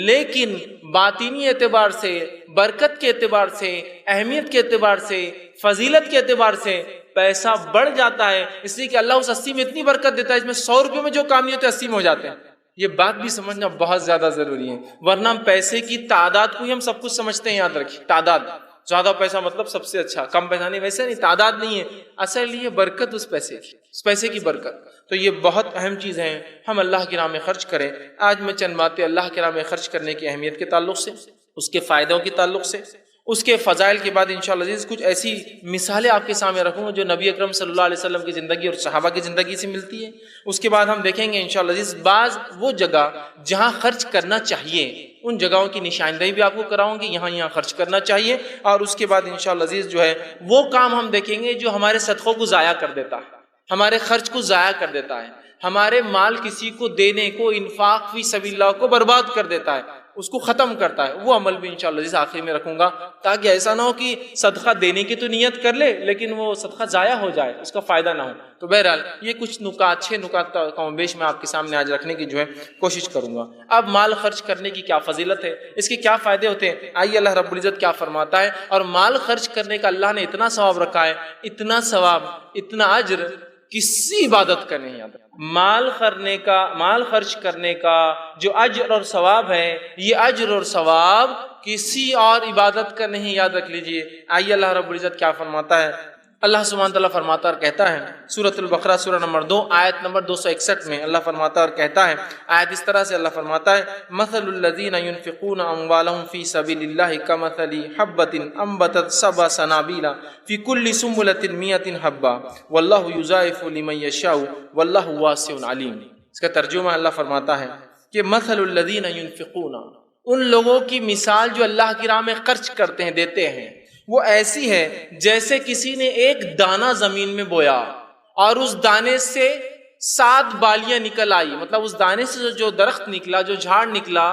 لیکن باطینی اعتبار سے، برکت کے اعتبار سے، اہمیت کے اعتبار سے، فضیلت کے اعتبار سے پیسہ بڑھ جاتا ہے. اس لیے کہ اللہ اس 80 میں اتنی برکت دیتا ہے، اس میں 100 روپے میں جو کام نہیں ہوتے 80 میں ہو جاتے ہیں. یہ بات بھی سمجھنا بہت زیادہ ضروری ہے، ورنہ ہم پیسے کی تعداد کو ہی ہم سب کچھ سمجھتے ہیں. یاد رکھیے، تعداد، زیادہ پیسہ مطلب سب سے اچھا، کم پیسہ نہیں، ویسے نہیں، تعداد نہیں ہے اصل، یہ برکت اس پیسے کی، اس پیسے کی برکت. تو یہ بہت اہم چیز ہے، ہم اللہ کی راہ میں خرچ کریں. آج میں چند باتیں اللہ کی راہ میں خرچ کرنے کی اہمیت کے تعلق سے، اس کے فائدوں کے تعلق سے، اس کے فضائل کے بعد انشاءاللہ عزیز کچھ ایسی مثالیں آپ کے سامنے رکھوں گا جو نبی اکرم صلی اللہ علیہ وسلم کی زندگی اور صحابہ کی زندگی سے ملتی ہے. اس کے بعد ہم دیکھیں گے انشاءاللہ عزیز بعض وہ جگہ جہاں خرچ کرنا چاہیے، ان جگہوں کی نشاندہی بھی آپ کو کراؤں گی، یہاں خرچ کرنا چاہیے. اور اس کے بعد انشاءاللہ عزیز جو ہے وہ کام ہم دیکھیں گے جو ہمارے صدقوں کو ضائع کر دیتا ہے، ہمارے خرچ کو ضائع کر دیتا ہے، ہمارے مال کسی کو دینے کو، انفاق فی سبیل اللہ کو برباد کر دیتا ہے، اس کو ختم کرتا ہے. وہ عمل بھی انشاءاللہ عزیز آخر میں رکھوں گا، تاکہ ایسا نہ ہو کہ صدقہ دینے کی تو نیت کر لے لیکن وہ صدقہ ضائع ہو جائے، اس کا فائدہ نہ ہو. تو بہرحال یہ کچھ نکات، 6 نکات کم بیش میں آپ کے سامنے آج رکھنے کی جو ہے کوشش کروں گا. اب مال خرچ کرنے کی کیا فضیلت ہے، اس کے کیا فائدے ہوتے ہیں، آئیے اللہ رب العزت کیا فرماتا ہے. اور مال خرچ کرنے کا اللہ نے اتنا ثواب رکھا ہے، اتنا ثواب، اتنا اجر کسی عبادت کا نہیں آتا. مال خرچ کرنے کا جو اجر اور ثواب ہے، یہ اجر اور ثواب کسی اور عبادت کا نہیں، یاد رکھ لیجئے. آئیے اللہ رب العزت کیا فرماتا ہے. اللہ سبحانہ تعالیٰ فرماتا اور کہتا ہے سورۃ البقرہ سورہ نمبر 2 آیت نمبر 261 میں اللہ فرماتا اور کہتا ہے، آیت اس طرح سے اللہ فرماتا ہے، مثل الذین ينفقون اموالهم فی سبیل اللہ کمثل حبۃ انبتت سبع سنابل فی کل سنبلۃ 100 حبۃ واللہ یضاعف لمن یشاء واللہ واسع علیم. اس کا ترجمہ اللہ فرماتا ہے کہ مثل الذین ينفقون، ان لوگوں کی مثال جو اللہ کی راہ میں خرچ کرتے ہیں، دیتے ہیں، وہ ایسی ہے جیسے کسی نے ایک دانہ زمین میں بویا اور اس دانے سے 7 بالیاں نکل آئی. مطلب اس دانے سے جو درخت نکلا، جو جھاڑ نکلا،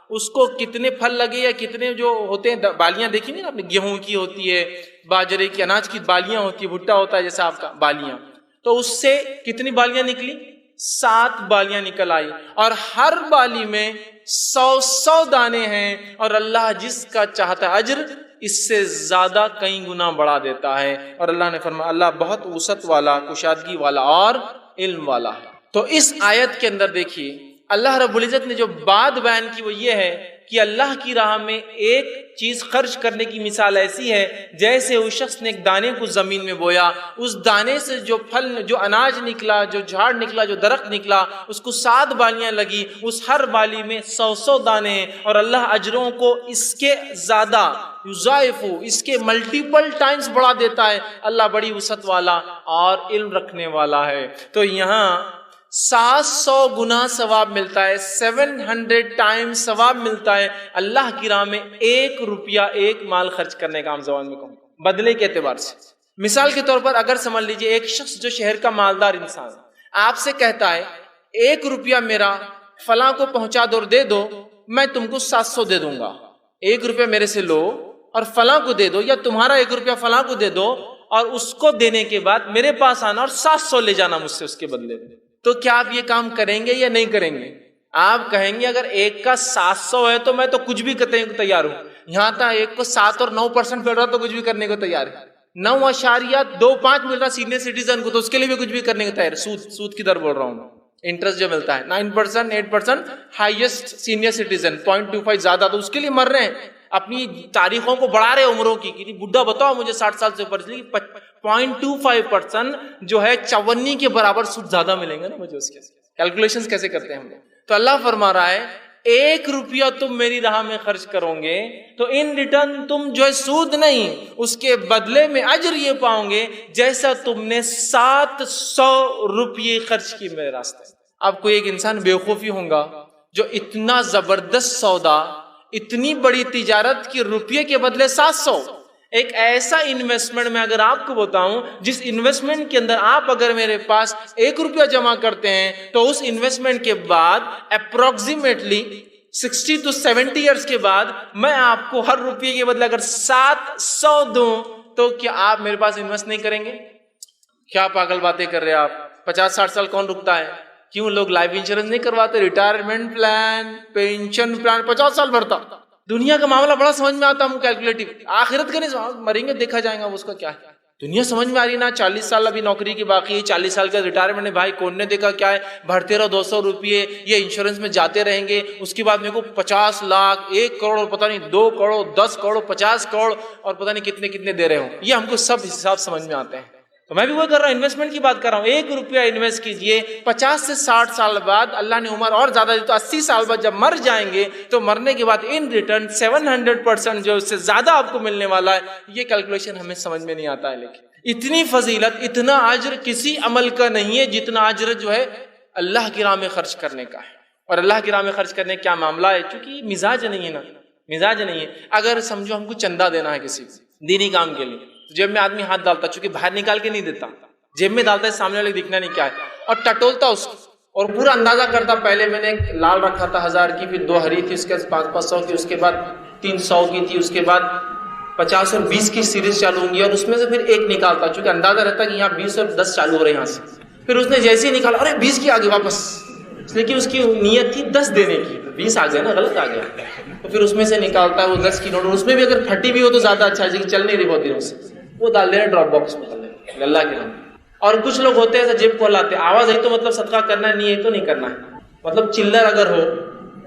اس کو کتنے پھل لگے یا کتنے جو ہوتے ہیں بالیاں دیکھی نہیں آپ نے، گیہوں کی ہوتی ہے، باجرے کی، اناج کی بالیاں ہوتی ہے، بھٹا ہوتا ہے جیسا آپ کا، بالیاں. تو اس سے کتنی بالیاں نکلی؟ 7 بالیاں نکل آئی، اور ہر بالی میں 100 دانے ہیں. اور اللہ جس کا چاہتا اجر اس سے زیادہ کئی گنا بڑھا دیتا ہے. اور اللہ نے فرمایا اللہ بہت وسعت والا، کشادگی والا اور علم والا ہے. تو اس آیت کے اندر دیکھیے اللہ رب العزت نے جو بات بیان کی وہ یہ ہے کہ اللہ کی راہ میں ایک چیز خرچ کرنے کی مثال ایسی ہے جیسے اس شخص نے ایک دانے کو زمین میں بویا، اس دانے سے جو پھل، جو اناج نکلا، جو جھاڑ نکلا، جو درخت نکلا، اس کو 7 بالیاں لگی، اس ہر بالی میں 100 دانے ہیں. اور اللہ اجروں کو اس کے زیادہ یضاعف، اس کے ملٹیپل ٹائمز بڑھا دیتا ہے. اللہ بڑی وسعت والا اور علم رکھنے والا ہے. تو یہاں 700 گنا ثواب ملتا ہے، 700 ٹائم ثواب ملتا ہے اللہ کی راہ میں 1 روپیہ، ایک مال خرچ کرنے کا. عام زبان میں کہوں بدلے کے اعتبار سے، مثال کے طور پر اگر سمجھ لیجئے ایک شخص جو شہر کا مالدار انسان آپ سے کہتا ہے 1 روپیہ میرا فلاں کو پہنچا دو اور دے دو، میں تم کو 700 دے دوں گا. 1 روپیہ میرے سے لو اور فلاں کو دے دو، یا تمہارا 1 روپیہ فلاں کو دے دو اور اس کو دینے کے بعد میرے پاس آنا اور 700 لے جانا مجھ سے اس کے بدلے میں. تو کیا آپ یہ کام کریں گے یا نہیں کریں گے؟ آپ کہیں گے اگر ایک کا 700 ہے تو میں تو کچھ بھی کرنے کو تیار ہوں. یہاں تھا ایک کو 7 اور 9% مل رہا تو کچھ بھی کرنے کو تیار ہے. 9.25 مل رہا سینئر سٹیزن کو تو اس کے لیے بھی کچھ بھی کرنے کو تیار ہے. سود کی در بول رہا ہوں، انٹرسٹ جو ملتا ہے 9%، 8%، ہائیسٹ سینئر سٹیزن 0.25 زیادہ، تو اس کے لیے مر رہے ہیں، اپنی تاریخوں کو بڑھا رہے عمروں کی کہ بڈھا بتاؤ مجھے 60 سال سے اوپر، 0.25% جو ہے 54 کے برابر سود زیادہ ملیں گے نا مجھے. اس کے کیلکولیشنز کیسے کرتے ہیں ہم لوگ؟ تو اللہ فرما رہا ہے 1 روپیہ تم میری راہ میں خرچ کرو گے تو ان ریٹرن تم جو ہے سود نہیں، اس کے بدلے میں اجر یہ پاؤ گے جیسا تم نے 700 روپیے خرچ کی میرے راستے. اب کوئی ایک انسان بیوقوفی ہوگا جو اتنا زبردست سودا، اتنی بڑی تجارت کی روپیے کے بدلے 700، ایک ایسا انویسٹمنٹ میں اگر آپ کو بتاؤں جس انویسٹمنٹ کے اندر آپ اگر میرے پاس 1 روپیہ جمع کرتے ہیں تو اس انویسٹمنٹ کے بعد اپروکسیمیٹلی 60 to 70 ایئرس کے بعد میں آپ کو ہر روپیے کے بدلے اگر 700 دوں تو کیا آپ میرے پاس انویسٹ نہیں کریں گے؟ کیا پاگل باتیں کر رہے ہیں آپ؟ 50-60 سال کون رکتا ہے؟ کیوں لوگ لائف انشورنس نہیں کرواتے؟ ریٹائرمنٹ پلان، پینشن پلان 50 سال بھرتا. دنیا کا معاملہ بڑا سمجھ میں آتا ہم کیلکولیٹو. آخرت کا نہیں، مریں گے دیکھا جائے گا اس کا کیا ہے. دنیا سمجھ میں آ رہی نا. 40 سال ابھی نوکری کی باقی ہے، 40 سال کا ریٹائرمنٹ ہے. بھائی کون نے دیکھا کیا ہے؟ بھرتے رہو 200 روپئے، یہ انشورنس میں جاتے رہیں گے. اس کے بعد میرے کو 50 لاکھ، 1 کروڑ، پتہ نہیں 2 کروڑ، 10 کروڑ، 50 کروڑ اور پتہ نہیں کتنے کتنے دے رہے ہوں. یہ ہم کو سب حساب سمجھ میں آتے ہیں. تو میں بھی وہ کر رہا ہوں، انویسٹمنٹ کی بات کر رہا ہوں. 1 روپیہ انویسٹ کیجئے، 50 سے 60 سال بعد اللہ نے عمر اور زیادہ دی تو 80 سال بعد جب مر جائیں گے تو مرنے کے بعد ان ریٹرن 700% جو اس سے زیادہ آپ کو ملنے والا ہے. یہ کیلکولیشن ہمیں سمجھ میں نہیں آتا ہے. لیکن اتنی فضیلت، اتنا اجر کسی عمل کا نہیں ہے جتنا اجر جو ہے اللہ کی راہ میں خرچ کرنے کا ہے. اور اللہ کی راہ میں خرچ کرنے کا کیا معاملہ ہے؟ چونکہ مزاج نہیں ہے نا، مزاج نہیں ہے. اگر سمجھو ہم کو چندہ دینا ہے کسی دینی کام کے لیے، جیب میں آدمی ہاتھ ڈالتا، چونکہ باہر نکال کے نہیں دیتا، جیب میں ڈالتا ہے، سامنے والے دکھنا نہیں کیا ہے، اور ٹٹولتا اس کو اور پورا اندازہ کرتا. پہلے میں نے ایک لال رکھا تھا 1000 کی، پھر 2 ہری تھی، اس کے بعد 500 کی، اس کے بعد 300 کی تھی، اس کے بعد 50 اور 20 کی سیریز چالو ہوں گی، اور اس میں سے پھر ایک نکالتا، چونکہ اندازہ رہتا کہ یہاں 20 اور 10 چالو ہو رہے ہیں یہاں سے. پھر اس نے جیسے ہی نکالا، ارے 20 کی آگے واپس، اس لیے کہ اس کی نیت تھی 10 دینے کی، 20 آ گیا نا، غلط آ گیا. تو پھر اس میں سے نکالتا ہے وہ 10 کی نوٹ، اور اس میں بھی اگر پھٹی بھی ہو تو زیادہ اچھا ہے، کہ چل نہیں رہی بہت دنوں سے، وہ ڈال دے رہے ڈراپ باکس میں، ڈال دے اللہ کے نام. اور کچھ لوگ ہوتے ہیں ایسا جیب کو لاتے، آواز ہے تو مطلب صدقہ کرنا ہے، نہیں ہے تو نہیں کرنا ہے. مطلب چلر اگر ہو،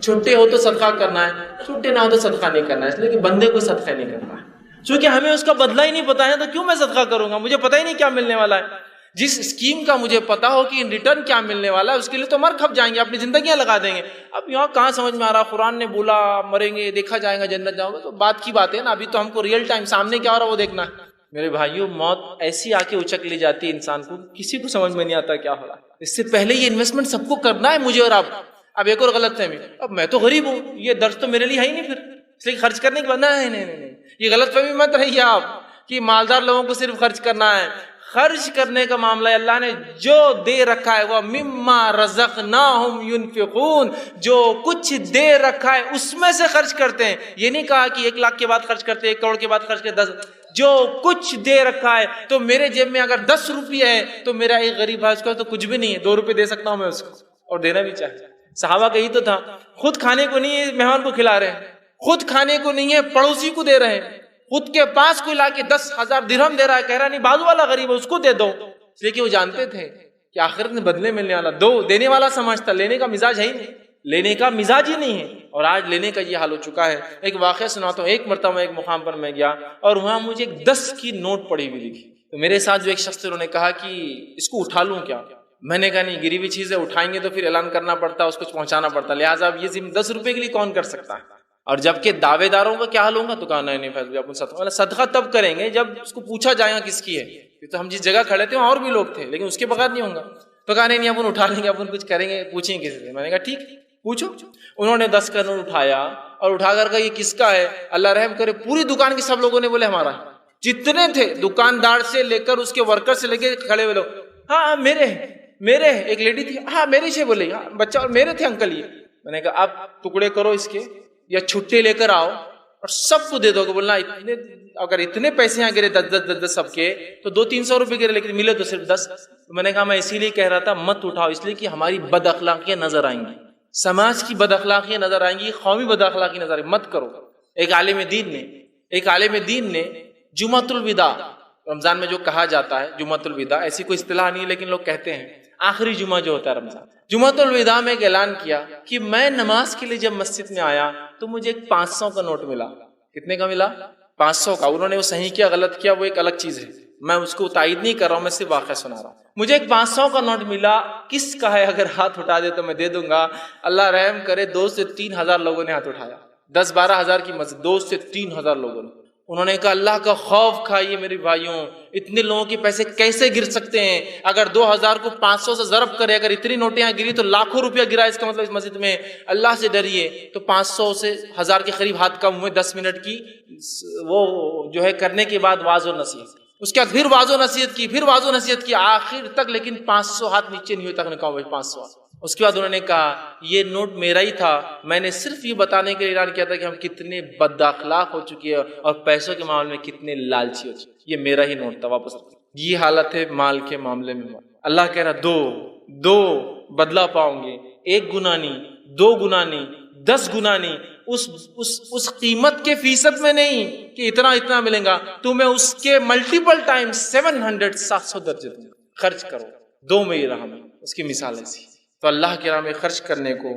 چھٹے ہو تو صدقہ کرنا ہے، چھٹے نہ ہو تو صدقہ نہیں کرنا ہے. اس لیے کہ بندے کو صدقہ نہیں کرنا ہے، چونکہ ہمیں اس کا بدلہ ہی نہیں پتا ہے، تو کیوں میں صدقہ کروں گا؟ مجھے پتہ ہی نہیں کیا ملنے والا ہے. جس اسکیم کا مجھے پتا ہو کہ ریٹرن کیا ملنے والا ہے، اس کے لیے تو مر کھپ جائیں گے، اپنی زندگیاں لگا دیں گے. اب یہاں کہاں سمجھ میں آ رہا؟ قرآن نے بولا مریں گے دیکھا جائے گا، جنت جاؤ گے، تو بات کی بات ہے نا. ابھی تو ہم کو ریئل ٹائم سامنے کیا ہو رہا ہے وہ دیکھنا ہے. میرے بھائیوں، موت ایسی آ کے اچک لی جاتی ہے انسان کو، کسی کو سمجھ میں نہیں آتا کیا ہو رہا ہے. اس سے پہلے یہ انویسٹمنٹ سب کو کرنا ہے، مجھے اور آپ. اب ایک اور غلط فہمی، اب میں تو غریب ہوں، یہ درس تو میرے لیے ہے ہی نہیں، پھر اس لیے خرچ کرنے کے بعد نہیں، یہ غلط فہمی مت رہیے آپ کہ مالدار لوگوں کو صرف خرچ کرنا ہے. خرچ کرنے کا معاملہ ہے، اللہ نے جو دے رکھا ہے وہ مما رزقناہم ينفقون، جو کچھ دے رکھا ہے اس میں سے خرچ کرتے ہیں. یہ نہیں کہا کہ 1 لاکھ کے بعد خرچ کرتے، 1 کروڑ کے بعد خرچ کرتے، 10. جو کچھ دے رکھا ہے، تو میرے جیب میں اگر 10 روپیہ ہے تو میرا ایک غریب بھائی اس کو تو کچھ بھی نہیں ہے، 2 روپے دے سکتا ہوں میں اس کو، اور دینا بھی چاہیے. صحابہ کا یہی تو تھا، خود کھانے کو نہیں ہے مہمان کو کھلا رہے ہیں، خود کھانے کو نہیں ہے پڑوسی کو دے رہے ہیں، خود کے پاس کوئی لا کے 10,000 درہم دے رہا ہے، کہہ رہا نہیں بازو والا غریب ہے اس کو دے دو. اس لیے کہ وہ جانتے تھے کہ آخرت میں بدلے ملنے والا. دینے والا سمجھتا، لینے کا مزاج ہے ہی نہیں، لینے کا مزاج ہی نہیں ہے. اور آج لینے کا یہ حال ہو چکا ہے. ایک واقعہ سناتا ہوں. ایک مرتبہ ایک مقام پر میں گیا اور وہاں مجھے ایک 10 کی نوٹ پڑی ہوئی دکھی. تو میرے ساتھ جو ایک شخص تھے انہوں نے کہا کہ اس کو اٹھا لوں کیا؟ میں نے کہا نہیں، گری ہوئی چیز ہے، اٹھائیں گے تو پھر اعلان کرنا پڑتا، اس کو پہنچانا پڑتا، لہٰذا اب یہ 10 روپے کے لیے کون کر سکتا ہے؟ اور جبکہ دعوے داروں کا کیا حال ہوگا؟ تو کہا نہیں فیصلہ اپن صدقہ تب کریں گے جب اس کو پوچھا جائے گا کس کی ہے. تو ہم جس جگہ کھڑے تھے وہاں اور بھی لوگ تھے، لیکن اس کے بغیر نہیں ہوگا. تو کہا نہیں اپن اٹھا لیں گے، اپن کچھ کریں گے، پوچھیں گے کسی سے. میں نے کہا ٹھیک پوچھو. انہوں نے 10 کا نوٹ اٹھایا اور اٹھا کر کہا یہ کس کا ہے؟ اللہ رحم کرے پوری دکان کے سب لوگوں نے بولے ہمارا. جتنے تھے دکاندار سے لے کر اس کے ورکر سے لے کے کھڑے ہوئے لوگ، ہاں میرے. ایک لیڈی تھی، ہاں میرے سے بولے، ہاں بچہ اور میرے تھے انکل. یہ میں نے کہا اب ٹکڑے کرو اس کے یا چھٹے لے کر آؤ اور سب کو دے دو. کہ بولنا اگر اتنے پیسے یہاں گرے 10 سب کے تو 200-300 روپے گرے، لیکن ملے تو صرف 10. تو میں نے کہا میں اسی لیے کہہ رہا تھا مت اٹھاؤ، اس لیے کہ ہماری بد اخلاقیاں نظر آئیں گی، سماج کی بد اخلاقیاں نظر آئیں گی، قومی بد اخلاقی نظر آئیں گی. مت کرو. ایک عالم دین نے جمعۃ الوداع، رمضان میں جو کہا جاتا ہے جمعۃ الوداع، ایسی کوئی اصطلاح نہیں ہے لیکن لوگ کہتے ہیں آخری جمعہ جو ہوتا ہے رمضان، جمعۃ الوداع میں ایک اعلان کیا کہ میں نماز کے لیے جب مسجد میں آیا تو مجھے ایک 500 کا نوٹ ملا. کتنے کا ملا؟ 500 کا. انہوں نے وہ صحیح کیا غلط کیا وہ ایک الگ چیز ہے، میں اس کو تائید نہیں کر رہا ہوں، میں صرف واقعہ سنا رہا ہوں. مجھے ایک 500 کا نوٹ ملا. کس کا ہے؟ اگر ہاتھ اٹھا دے تو میں دے دوں گا. اللہ رحم کرے 2 سے 3 ہزار لوگوں نے ہاتھ اٹھایا. 10-12 ہزار کی مسجد، 2 سے 3 ہزار لوگوں نے. انہوں نے کہا اللہ کا خوف کھائیے میرے بھائیوں، اتنے لوگوں کے پیسے کیسے گر سکتے ہیں؟ اگر 2000 کو 500 سے ضرب کرے، اگر اتنی نوٹیں یہاں گری تو لاکھوں روپیہ گرا، اس کا مطلب اس مسجد میں. اللہ سے ڈریے. تو 500 سے 1000 کے قریب ہاتھ کم ہوئے. 10 منٹ کی وہ جو ہے کرنے کے بعد واعظ و نصیحت، اس کے بعد پھر واعظ و نصیحت کی آخر تک، لیکن 500 ہاتھ نیچے نہیں ہوئے تک. نے کہا بھائی 500. اس کے بعد انہوں نے کہا یہ نوٹ میرا ہی تھا، میں نے صرف یہ بتانے کے لیے اعلان کیا تھا کہ ہم کتنے بد اخلاق ہو چکے ہیں اور پیسوں کے معاملے میں کتنے لالچی ہو چکے ہیں. یہ میرا ہی نوٹ تھا، واپس رکھ۔ یہ حالت ہے مال کے معاملے میں۔ اللہ کہہ رہا دو بدلہ پاؤں گے، 1 گنا نہیں، 2 گنا نہیں، 10 گنا نہیں، اس قیمت کے فیصد میں نہیں کہ اتنا ملے گا، تمہیں اس کے ملٹیپل ٹائم 700 درجے تم خرچ کرو۔ 2 میں یہ رہا میں اس کی مثال ایسی۔ تو اللہ کے راہ میں خرچ کرنے کو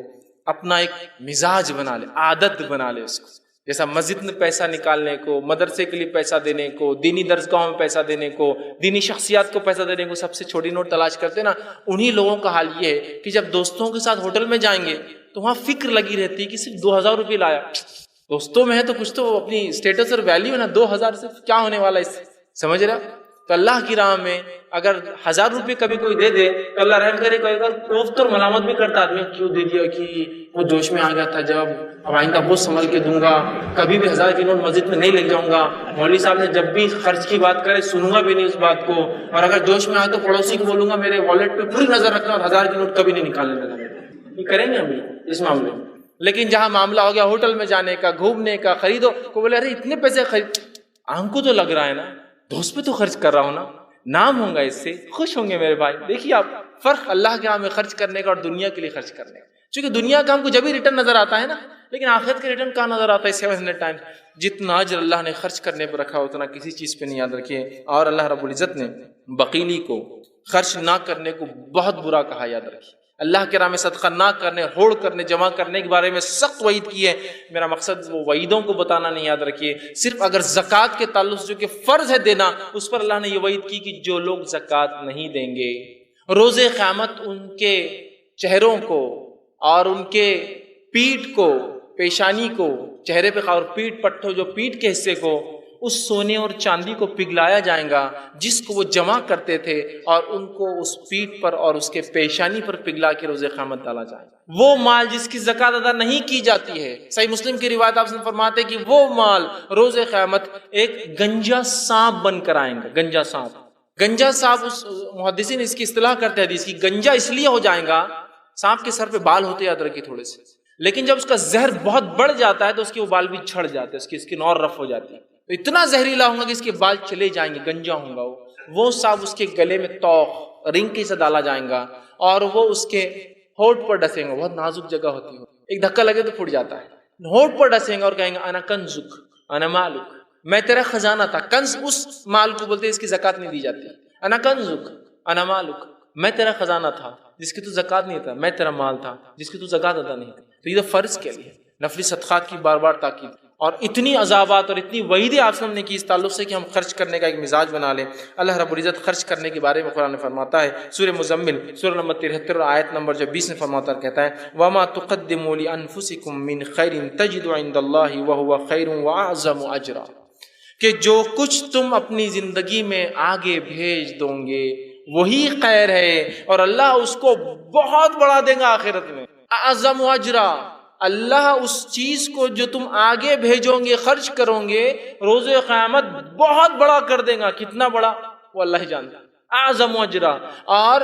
اپنا ایک مزاج بنا لے، عادت بنا لے اس کو، جیسا مسجد میں پیسہ نکالنے کو، مدرسے کے لیے پیسہ دینے کو، دینی درسگاہوں میں پیسہ دینے کو، دینی شخصیات کو پیسہ دینے کو سب سے چھوٹی نوٹ تلاش کرتے نا، انہی لوگوں کا حال یہ ہے کہ جب دوستوں کے ساتھ ہوٹل میں جائیں گے تو وہاں فکر لگی رہتی ہے کہ صرف 2000 روپے لایا، دوستوں میں ہے تو کچھ تو اپنی اسٹیٹس اور ویلیو ہے نا، 2000 سے کیا ہونے والا ہے اس سے، سمجھ رہا؟ تو اللہ کی راہ میں اگر 1000 روپے کبھی کوئی دے دے تو اللہ رحم کرے، کوئی اگر کوفت اور ملامت بھی کرتا آدمی، کیوں دے دیا کہ وہ جوش میں آ گیا تھا، جب اب آئندہ بہت سنبھل کے دوں گا، کبھی بھی 1000 کی نوٹ مسجد میں نہیں لے جاؤں گا، مولوی صاحب نے جب بھی خرچ کی بات کرے سنوں گا بھی نہیں اس بات کو، اور اگر جوش میں آئے تو پڑوسی کو بولوں گا میرے والیٹ پہ پوری نظر رکھنا اور 1000 کی نوٹ کبھی نہیں نکالنے لگا۔ یہ کریں گے ہم اس معاملے میں؟ لیکن جہاں معاملہ ہو گیا ہوٹل میں جانے کا، گھومنے کا، خریدو کو بولے ارے اتنے پیسے خرید، آنکھ کو تو لگ رہا ہے نا، دوست پہ تو خرچ کر رہا ہوں نا، نام ہوں گا اس سے، خوش ہوں گے میرے بھائی۔ دیکھیے آپ فرق اللہ کے راہ میں خرچ کرنے کا اور دنیا کے لیے خرچ کرنے کا، چونکہ دنیا کا ہم کو جب ہی ریٹرن نظر آتا ہے نا، لیکن آخرت کا ریٹرن کہاں نظر آتا ہے؟ 700 ٹائم جتنا اجر اللہ نے خرچ کرنے پر رکھا اتنا کسی چیز پہ نہیں، یاد رکھیے۔ اور اللہ رب العزت نے بخیلی کو، خرچ نہ کرنے کو بہت برا کہا، یاد رکھیے۔ اللہ کے راہ میں صدقہ نہ کرنے، ہوڑ کرنے، جمع کرنے کے بارے میں سخت وعید کی ہے۔ میرا مقصد وہ وعیدوں کو بتانا نہیں، یاد رکھیے، صرف اگر زکوٰۃ کے تعلق سے جو کہ فرض ہے دینا، اس پر اللہ نے یہ وعید کی کہ جو لوگ زکوٰۃ نہیں دیں گے روز قیامت ان کے چہروں کو اور ان کے پیٹھ کو، پیشانی کو، چہرے پہ اور پیٹھ پٹھوں جو پیٹھ کے حصے کو، اس سونے اور چاندی کو پگھلایا جائے گا جس کو وہ جمع کرتے تھے، اور ان کو اس پیٹھ پر اور اس کے پیشانی پر پگھلا کے روز قیامت ڈالا جائے گا۔ وہ مال جس کی زکوٰۃ ادا نہیں کی جاتی ہے، صحیح مسلم کی روایت آپ سے فرماتے ہیں کہ وہ مال روز قیامت ایک گنجا سانپ بن کر آئیں گا۔ گنجا سانپ، گنجا سانپ، اس محدثین اس کی اصطلاح کرتے ہیں حدیث کی، گنجا اس لیے ہو جائے گا، سانپ کے سر پہ بال ہوتے، یاد رکھیے تھوڑے سے، لیکن جب اس کا زہر بہت بڑھ جاتا ہے تو اس کے وہ بال بھی جھڑ جاتے ہیں، اس کی اسکن اور رف ہو جاتی ہے، تو اتنا زہریلا ہوں گا کہ اس کے بال چلے جائیں گے، گنجا ہوں گا وہ سانپ اس کے گلے میں توق رنگ کے سے ڈالا جائیں گا، اور وہ اس کے ہونٹ پر ڈسیں گا، بہت نازک جگہ ہوتی ہے، ایک دھکا لگے تو پھٹ جاتا ہے، ہونٹ پر ڈسیں گا اور کہیں گے انا کنزک انا مالک، میں تیرا خزانہ تھا۔ کنز اس مال کو بولتے ہیں اس کی زکوٰۃ نہیں دی جاتی، انا کنزک انا مالک، میں تیرا خزانہ تھا جس کی تو زکوٰۃ نہیں تھا، میں تیرا مال تھا جس کی تو زکوٰۃ ادا نہیں تھی۔ تو یہ تو فرض کے لیے نفلی صدقات کی بار بار تاکید، اور اتنی عذابات اور اتنی وعیدیں آپ نے کی اس تعلق سے کہ ہم خرچ کرنے کا ایک مزاج بنا لیں۔ اللہ رب العزت خرچ کرنے کے بارے میں قرآن میں فرماتا ہے، سورہ مزمل سورہ نمبر 73 اور آیت نمبر 20 میں فرماتا ہے، کہتا ہے وَمَا تُقَدِّمُوا لِأَنفُسِكُم مِّن خَيْرٍ تَجِدُوا عِندَ اللَّهِ وَهُوَ خَيْرٌ وَأَعْظَمُ أَجْرًا، کہ جو کچھ تم اپنی زندگی میں آگے بھیج دو گے وہی خیر ہے، اور اللہ اس کو بہت بڑا دے گا آخرت میں۔ اعظم اجرا، اللہ اس چیز کو جو تم آگے بھیجو گے، خرچ کرو گے، روز قیامت بہت بڑا کر دے گا۔ کتنا بڑا وہ اللہ ہی جانتا ہے۔ اعظم اجرا، اور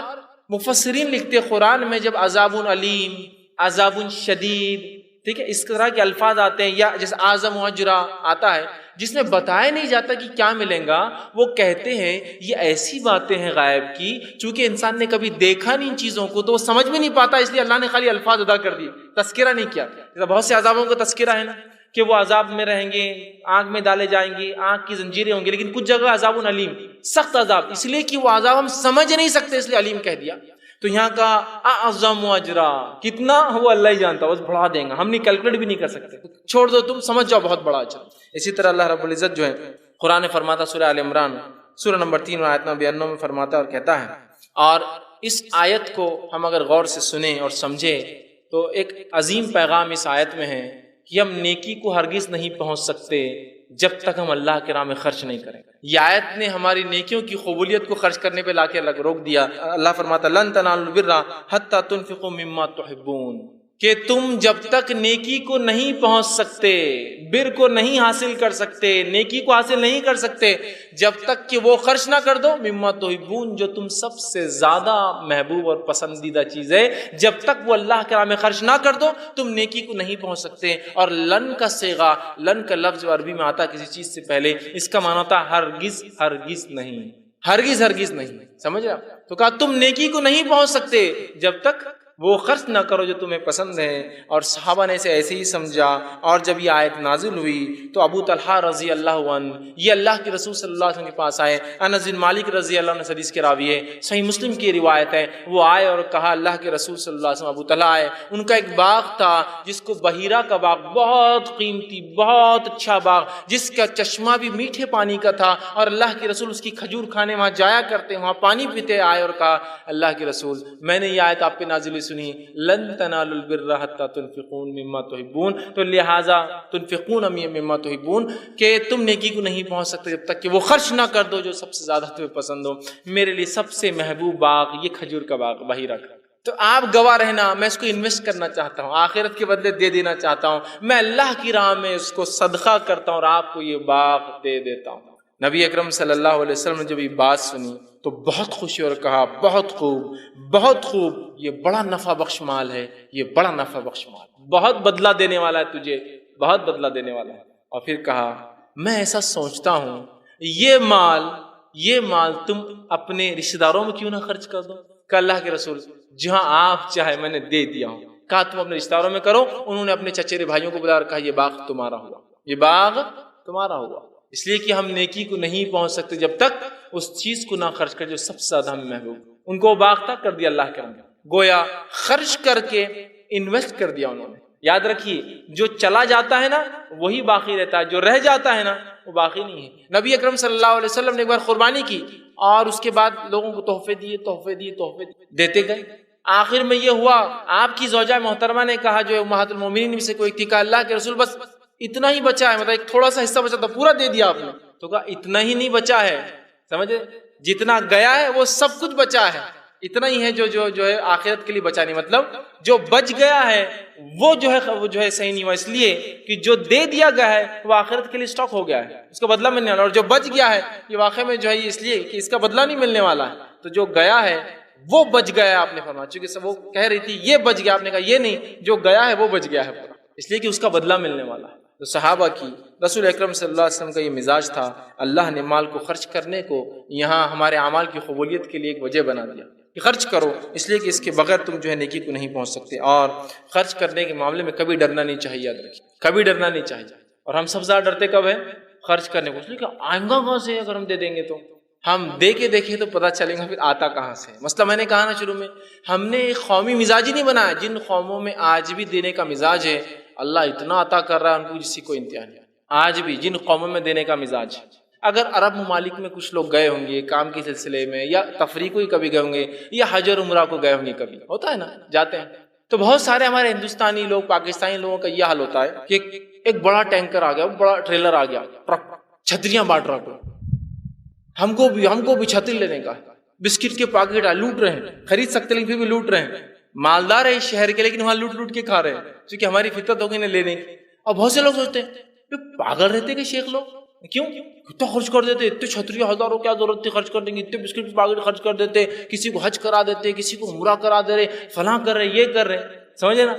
مفسرین لکھتے قرآن میں جب عذاب علیم، عذاب شدید، ٹھیک ہے، اس طرح کے الفاظ آتے ہیں، یا جیسے اعظم اجرا آتا ہے جس میں بتایا نہیں جاتا کہ کیا ملیں گا، وہ کہتے ہیں یہ ایسی باتیں ہیں غائب کی، چونکہ انسان نے کبھی دیکھا نہیں ان چیزوں کو تو وہ سمجھ بھی نہیں پاتا، اس لیے اللہ نے خالی الفاظ ادا کر دی، تذکرہ نہیں کیا۔ جیسا بہت سے عذابوں کا تذکرہ ہے نا کہ وہ عذاب میں رہیں گے، آنکھ میں ڈالے جائیں گے، آنکھ کی زنجیریں ہوں گی، لیکن کچھ جگہ عذاب علیم، سخت عذاب، اس لیے کہ وہ عذاب ہم سمجھ نہیں سکتے اس لیے علیم کہہ دیا۔ تو یہاں کا اعظم اجرا، کتنا وہ اللہ ہی جانتا، بس بڑھا دیں گا، ہم نہیں کیلکولیٹ بھی نہیں کر سکتے، چھوڑ دو، تم سمجھ جاؤ بہت بڑا اجر۔ اسی طرح اللہ رب العزت جو ہے قرآن فرماتا، سورہ آل عمران سورہ نمبر 3 آیت نمبر 92 میں فرماتا اور کہتا ہے، اور اس آیت کو ہم اگر غور سے سنیں اور سمجھیں تو ایک عظیم پیغام اس آیت میں ہے کہ ہم نیکی کو ہرگز نہیں پہنچ سکتے جب تک ہم اللہ کے راہ میں خرچ نہیں کریں۔ یہ آیت نے ہماری نیکیوں کی قبولیت کو خرچ کرنے پہ لا کے روک دیا۔ اللہ فرماتا لن تنالوا البر حتی تنفقوا مما تحبون، کہ تم جب تک نیکی کو نہیں پہنچ سکتے، بر کو نہیں حاصل کر سکتے، نیکی کو حاصل نہیں کر سکتے، جب تک کہ وہ خرچ نہ کر دو مما تحبون، جو تم سب سے زیادہ محبوب اور پسندیدہ چیز ہے، جب تک وہ اللہ کے راہ میں خرچ نہ کر دو تم نیکی کو نہیں پہنچ سکتے۔ اور لن کا صیغہ، لن کا لفظ عربی میں آتا کسی چیز سے پہلے، اس کا معنی ہوتا ہرگز ہرگز نہیں، ہرگز ہرگز نہیں، سمجھ رہے؟ تو کہا تم نیکی کو نہیں پہنچ سکتے جب تک وہ خرچ نہ کرو جو تمہیں پسند ہے۔ اور صحابہ نے اسے ایسے ہی سمجھا، اور جب یہ آیت نازل ہوئی تو ابو طلحہ رضی اللہ عنہ یہ اللہ کے رسول صلی اللہ علیہ وسلم کے پاس آئے، انس بن مالک رضی اللہ عنہ حدیث کے راوی ہے، صحیح مسلم کی روایت ہے، وہ آئے اور کہا اللہ کے رسول صلی اللہ علیہ وسلم، ابو طلحہ آئے، ان کا ایک باغ تھا جس کو بحیرہ کا باغ، بہت قیمتی بہت اچھا باغ، جس کا چشمہ بھی میٹھے پانی کا تھا، اور اللہ کے رسول اس کی کھجور کھانے وہاں جایا کرتے، وہاں پانی پیتے، آئے اور کہا اللہ کے رسول میں نے یہ آیت آپ پہ نازل سنی، لن تنالوا البر حتى تنفقون مما تحبون، تو لہٰذا تنفقون مما تحبون، کہ تم نیکی کو نہیں پہنچ سکتے جب تک کہ وہ خرچ نہ کر دو جو سب سے زیادہ تمہیں پسند ہو۔ میرے لیے سب سے محبوب باغ یہ کھجور کا باغ بحیرہ کا، تو آپ گواہ رہنا، میں اس کو انویسٹ کرنا چاہتا ہوں، آخرت کے بدلے دے دینا چاہتا ہوں، میں اللہ کی راہ میں اس کو صدقہ کرتا ہوں اور آپ کو یہ باغ دے دیتا ہوں۔ نبی اکرم صلی اللہ علیہ وسلم نے جب یہ بات سنی تو بہت خوشی اور کہا بہت خوب بہت خوب، یہ بڑا نفع بخش مال ہے، یہ بڑا نفع بخش مال، بہت بدلہ دینے والا ہے تجھے، بہت بدلہ دینے والا ہے۔ اور پھر کہا میں ایسا سوچتا ہوں یہ مال تم اپنے رشتہ داروں میں کیوں نہ خرچ کر دو؟ کہ اللہ کے رسول جہاں آپ چاہے میں نے دے دیا ہوں۔ کہا تم اپنے رشتہ داروں میں کرو، انہوں نے اپنے چچیرے بھائیوں کو بلا اور کہا یہ باغ تمہارا ہوا، یہ باغ تمہارا ہوا، اس لیے کہ ہم نیکی کو نہیں پہنچ سکتے جب تک اس چیز کو نہ خرچ کر جو سب سے زیادہ ہمیں محبوب۔ ان کو باغ تک کر دیا اللہ کے رنگ، گویا خرچ کر کے انویسٹ کر دیا انہوں نے۔ یاد رکھیے جو چلا جاتا ہے نا وہی باقی رہتا ہے، جو رہ جاتا ہے نا وہ باقی نہیں ہے۔ نبی اکرم صلی اللہ علیہ وسلم نے ایک بار قربانی کی اور اس کے بعد لوگوں کو تحفے دیے دیتے گئے، آخر میں یہ ہوا آپ کی زوجہ محترمہ نے کہا جو امہات المومنین میں سے کوئی تھی، کہا اللہ کے رسول بس اتنا ہی بچا ہے، مطلب ایک تھوڑا سا حصہ بچا تھا پورا دے دیا آپ نے، تو کہا اتنا ہی نہیں بچا ہے، سمجھے جتنا گیا ہے وہ سب کچھ بچا ہے، اتنا ہی ہے جو ہے آخرت کے لیے بچا نہیں، مطلب جو بچ گیا ہے وہ جو ہے صحیح نہیں ہوا، اس لیے کہ جو دے دیا گیا ہے وہ آخرت کے لیے اسٹاک ہو گیا ہے، اس کا بدلہ ملنے والا، اور جو بچ گیا ہے یہ واقعہ میں جو ہے اس لیے کہ اس کا بدلہ نہیں ملنے والا ہے، تو جو گیا ہے وہ بچ گیا ہے، آپ نے فرمایا، چونکہ وہ کہہ رہی تھی یہ بچ گیا، آپ نے کہا یہ نہیں، جو گیا ہے وہ بچ گیا ہے پورا، اس لیے کہ اس کا بدلہ ملنے والا ہے۔ تو صحابہ کی رسول اکرم صلی اللہ علیہ وسلم کا یہ مزاج تھا، اللہ نے مال کو خرچ کرنے کو یہاں ہمارے اعمال کی قبولیت کے لیے ایک وجہ بنا دیا کہ خرچ کرو، اس لیے کہ اس کے بغیر تم جو ہے نیکی کو نہیں پہنچ سکتے۔ اور خرچ کرنے کے معاملے میں کبھی ڈرنا نہیں چاہیے، یاد رکھیے کبھی ڈرنا نہیں چاہیے۔ اور ہم سب زیادہ ڈرتے کب ہے؟ خرچ کرنے کو، اس لیے کہ آئیں گا کہاں سے، اگر ہم دے دیں گے تو ہم دے کے دیکھیں تو پتہ چلے گا پھر آتا کہاں سے۔ مسئلہ میں نے کہا نا شروع میں، ہم نے ایک قومی مزاج ہی نہیں بنایا، جن قوموں میں آج بھی دینے کا مزاج ہے اللہ اتنا عطا کر رہا ہے ان کو جس کی کوئی انتہا نہیں، آج بھی جن قوموں میں دینے کا مزاج ہے۔ اگر عرب ممالک میں کچھ لوگ گئے ہوں گے کام کے سلسلے میں، یا تفریح کو ہی کبھی گئے ہوں گے، یا حج اور عمرہ کو گئے ہوں گے، کبھی ہوتا ہے نا جاتے ہیں، تو بہت سارے ہمارے ہندوستانی لوگ پاکستانی لوگوں کا یہ حال ہوتا ہے کہ ایک بڑا ٹینکر آ گیا، بڑا ٹریلر آ گیا، ٹرک چھتریاں بانٹ رہا کو، ہم کو بھی چھتری لینے کا، بسکٹ کے پیکٹ لوٹ رہے ہیں، خرید سکتے لیکن پھر بھی لوٹ رہے ہیں، مالدار ہے اس شہر کے لیکن وہاں لوٹ کے کھا رہے ہیں، کیونکہ ہماری فطرت ہوگی نہ لینے کی۔ اور بہت سے لوگ سوچتے ہیں پاگل رہتے کہ شیخ لوگ کیوں کتنا خرچ کر دیتے، اتنے چھتری ہزاروں کیا ضرورت تھی خرچ کرنے کی، اتنے بسکٹ کے پیکٹ خرچ کر دیتے، کسی کو حج کرا دیتے، کسی کو عمرہ کرا دے رہے، فلاں کر رہے، یہ کر رہے، سمجھے نا؟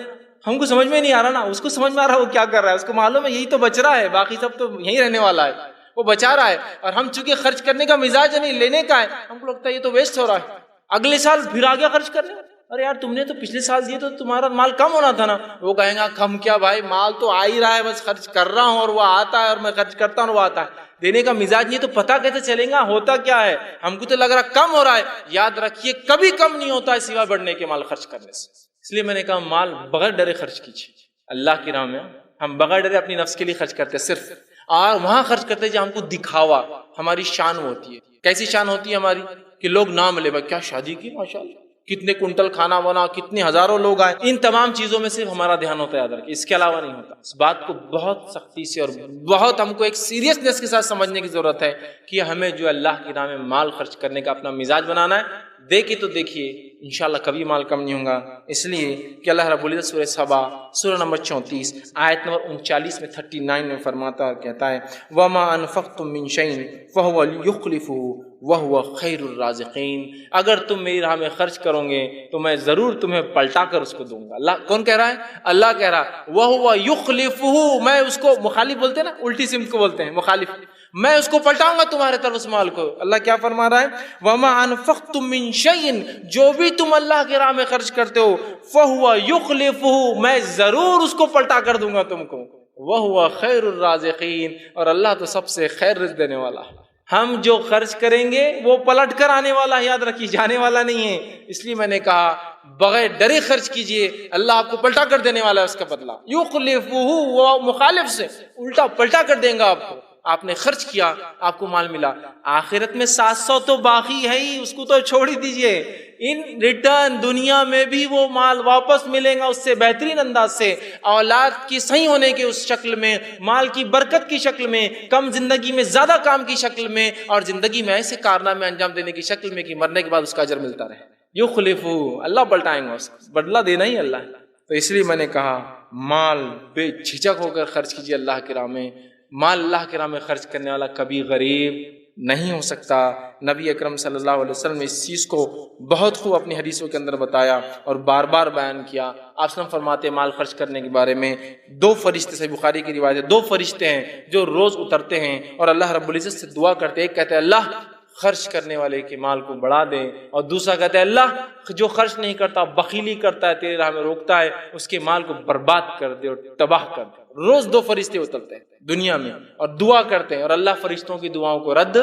ہم کو سمجھ میں نہیں آ رہا نا، اس کو سمجھ میں آ رہا وہ کیا کر رہا ہے، اس کو معلوم ہے یہی تو بچ رہا ہے، باقی سب تو یہیں رہنے والا ہے، وہ بچا رہا ہے، اور ہم چونکہ خرچ کرنے کا مزاج نہیں لینے کا ہے، ہم کو لگتا ہے یہ تو ویسٹ ہو رہا ہے، اگلے سال پھر آ گیا خرچ کرنے، ارے یار تم نے تو پچھلے سال دیے تو تمہارا مال کم ہونا تھا نا، وہ کہیں گا کم کیا بھائی، مال تو آ ہی رہا ہے، بس خرچ کر رہا ہوں اور وہ آتا ہے، اور میں خرچ کرتا ہوں اور وہ آتا ہے، دینے کا مزاج نہیں تو پتہ کیسے چلے گا ہوتا کیا ہے، ہم کو تو لگ رہا کم ہو رہا ہے، یاد رکھیے کبھی کم نہیں ہوتا ہے سوا بڑھنے کے مال خرچ کرنے سے، اس لیے میں نے کہا مال بغیر ڈرے خرچ کیجیے اللہ کی راہ میں، ہم بغیر ڈرے اپنی نفس کے لیے خرچ کرتے صرف، اور وہاں خرچ کرتے جہاں ہم کو دکھاوا، ہماری شان ہوتی ہے، کیسی شان ہوتی ہے ہماری کہ لوگ نام لے بھائی کیا شادی کی ماشاءاللہ، کتنے کنٹل کھانا بنا، کتنے ہزاروں لوگ آئے، ان تمام چیزوں میں صرف ہمارا دھیان ہوتا ہے، یاد رکھیے اس کے علاوہ نہیں ہوتا۔ اس بات کو بہت سختی سے اور بہت ہم کو ایک سیریسنس کے ساتھ سمجھنے کی ضرورت ہے کہ ہمیں جو اللہ کی راہ میں مال خرچ کرنے کا اپنا مزاج بنانا ہے، دے کے تو دیکھیے انشاءاللہ کبھی مال کم نہیں ہوگا، اس لیے کہ اللہ رب العزت سورہ سبا سورہ نمبر 34 آیت نمبر 39 میں 39 میں فرماتا اور کہتا ہے وَمَا أَنفَقْتُم مِّن شَيْءٍ فَهُوَ يُخْلِفُهُ وَهُوَ خَيْرُ الرَّازِقِينَ، اگر تم میری راہ میں خرچ کرو گے تو میں ضرور تمہیں پلٹا کر اس کو دوں گا۔ اللہ کون کہہ رہا ہے؟ اللہ کہہ رہا ہے وَهُوَ يُخْلِفُهُ، میں اس کو مخالف بولتے ہیں نا، الٹی سمت کو بولتے ہیں مخالف، میں اس کو پلٹاؤں گا تمہارے طرف اس مال کو۔ اللہ کیا فرما رہا ہے وَمَا أَنفَقْتُم مِّن شَيْءٍ، جو بھی تم اللہ کی راہ میں خرچ کرتے ہو فَهُوَ يُخْلِفُهُ، میں ضرور اس کو پلٹا کر دوں گا تم کو، وَهُوَ خَيْرُ الرَّازِقِينَ، اور اللہ تو سب سے خیر رزق دینے والا ہے۔ ہم جو خرچ کریں گے وہ پلٹ کر آنے والا ہے، یاد رکھیے جانے والا نہیں ہے، اس لیے میں نے کہا بغیر ڈرے خرچ کیجئے، اللہ آپ کو پلٹا کر دینے والا ہے اس کا بدلہ۔ یخلفہ، وہ مخالف سے الٹا پلٹا کر دیں گا آپ کو، آپ نے خرچ کیا آپ کو مال ملا، آخرت میں 700 تو باقی ہے ہی، اس کو تو چھوڑ ہی دیجئے، ان ریٹرن دنیا میں بھی وہ مال واپس ملے گا اس سے بہترین انداز سے، اولاد کی صحیح ہونے کے اس شکل میں، مال کی برکت کی شکل میں، کم زندگی میں زیادہ کام کی شکل میں، اور زندگی میں ایسے کارنامے انجام دینے کی شکل میں کہ مرنے کے بعد اس کا اجر ملتا رہے۔ یخلفو، اللہ پلٹائیں گا، اس کا بدلہ دینا ہی اللہ ہے۔ تو اس لیے میں نے کہا مال بے جھجک ہو کر خرچ کیجیے اللہ کی راہ میں، مال اللہ کی راہ میں خرچ کرنے والا کبھی غریب نہیں ہو سکتا۔ نبی اکرم صلی اللہ علیہ وسلم نے اس چیز کو بہت خوب اپنی حدیثوں کے اندر بتایا اور بار بار بیان کیا۔ آپ صلی اللہ علیہ وسلم فرماتے ہیں مال خرچ کرنے کے بارے میں، 2 فرشتے، صحیح بخاری کی روایت ہے، 2 فرشتے ہیں جو روز اترتے ہیں اور اللہ رب العزت سے دعا کرتے ہیں، ایک کہتے ہیں اللہ خرچ کرنے والے کے مال کو بڑھا دے، اور دوسرا کہتا ہے اللہ جو خرچ نہیں کرتا، بخیلی کرتا ہے، تیرے راہ میں روکتا ہے، اس کے مال کو برباد کر دے اور تباہ کر دے۔ روز 2 فرشتے اترتے ہیں دنیا میں اور دعا کرتے ہیں، اور اللہ فرشتوں کی دعاؤں کو رد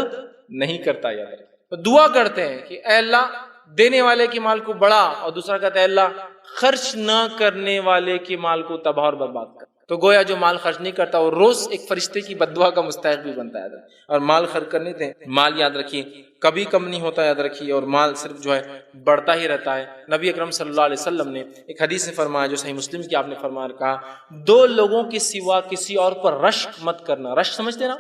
نہیں کرتا۔ یاد تو دعا کرتے ہیں کہ اے اللہ دینے والے کے مال کو بڑھا، اور دوسرا کہتا ہے اللہ خرچ نہ کرنے والے کے مال کو تباہ اور برباد کر۔ تو گویا جو مال خرچ نہیں کرتا وہ روز ایک فرشتے کی بددعا کا مستحق بھی بنتا ہے، اور مال خرچ کرنے دیں، مال یاد رکھیے کبھی کم نہیں ہوتا، یاد رکھیے، اور مال صرف جو ہے بڑھتا ہی رہتا ہے۔ نبی اکرم صلی اللہ علیہ وسلم نے ایک حدیث میں فرمایا جو صحیح مسلم کی آپ نے فرمایا، کہا 2 لوگوں کے سوا کسی اور پر رشک مت کرنا۔ رشک سمجھتے نا،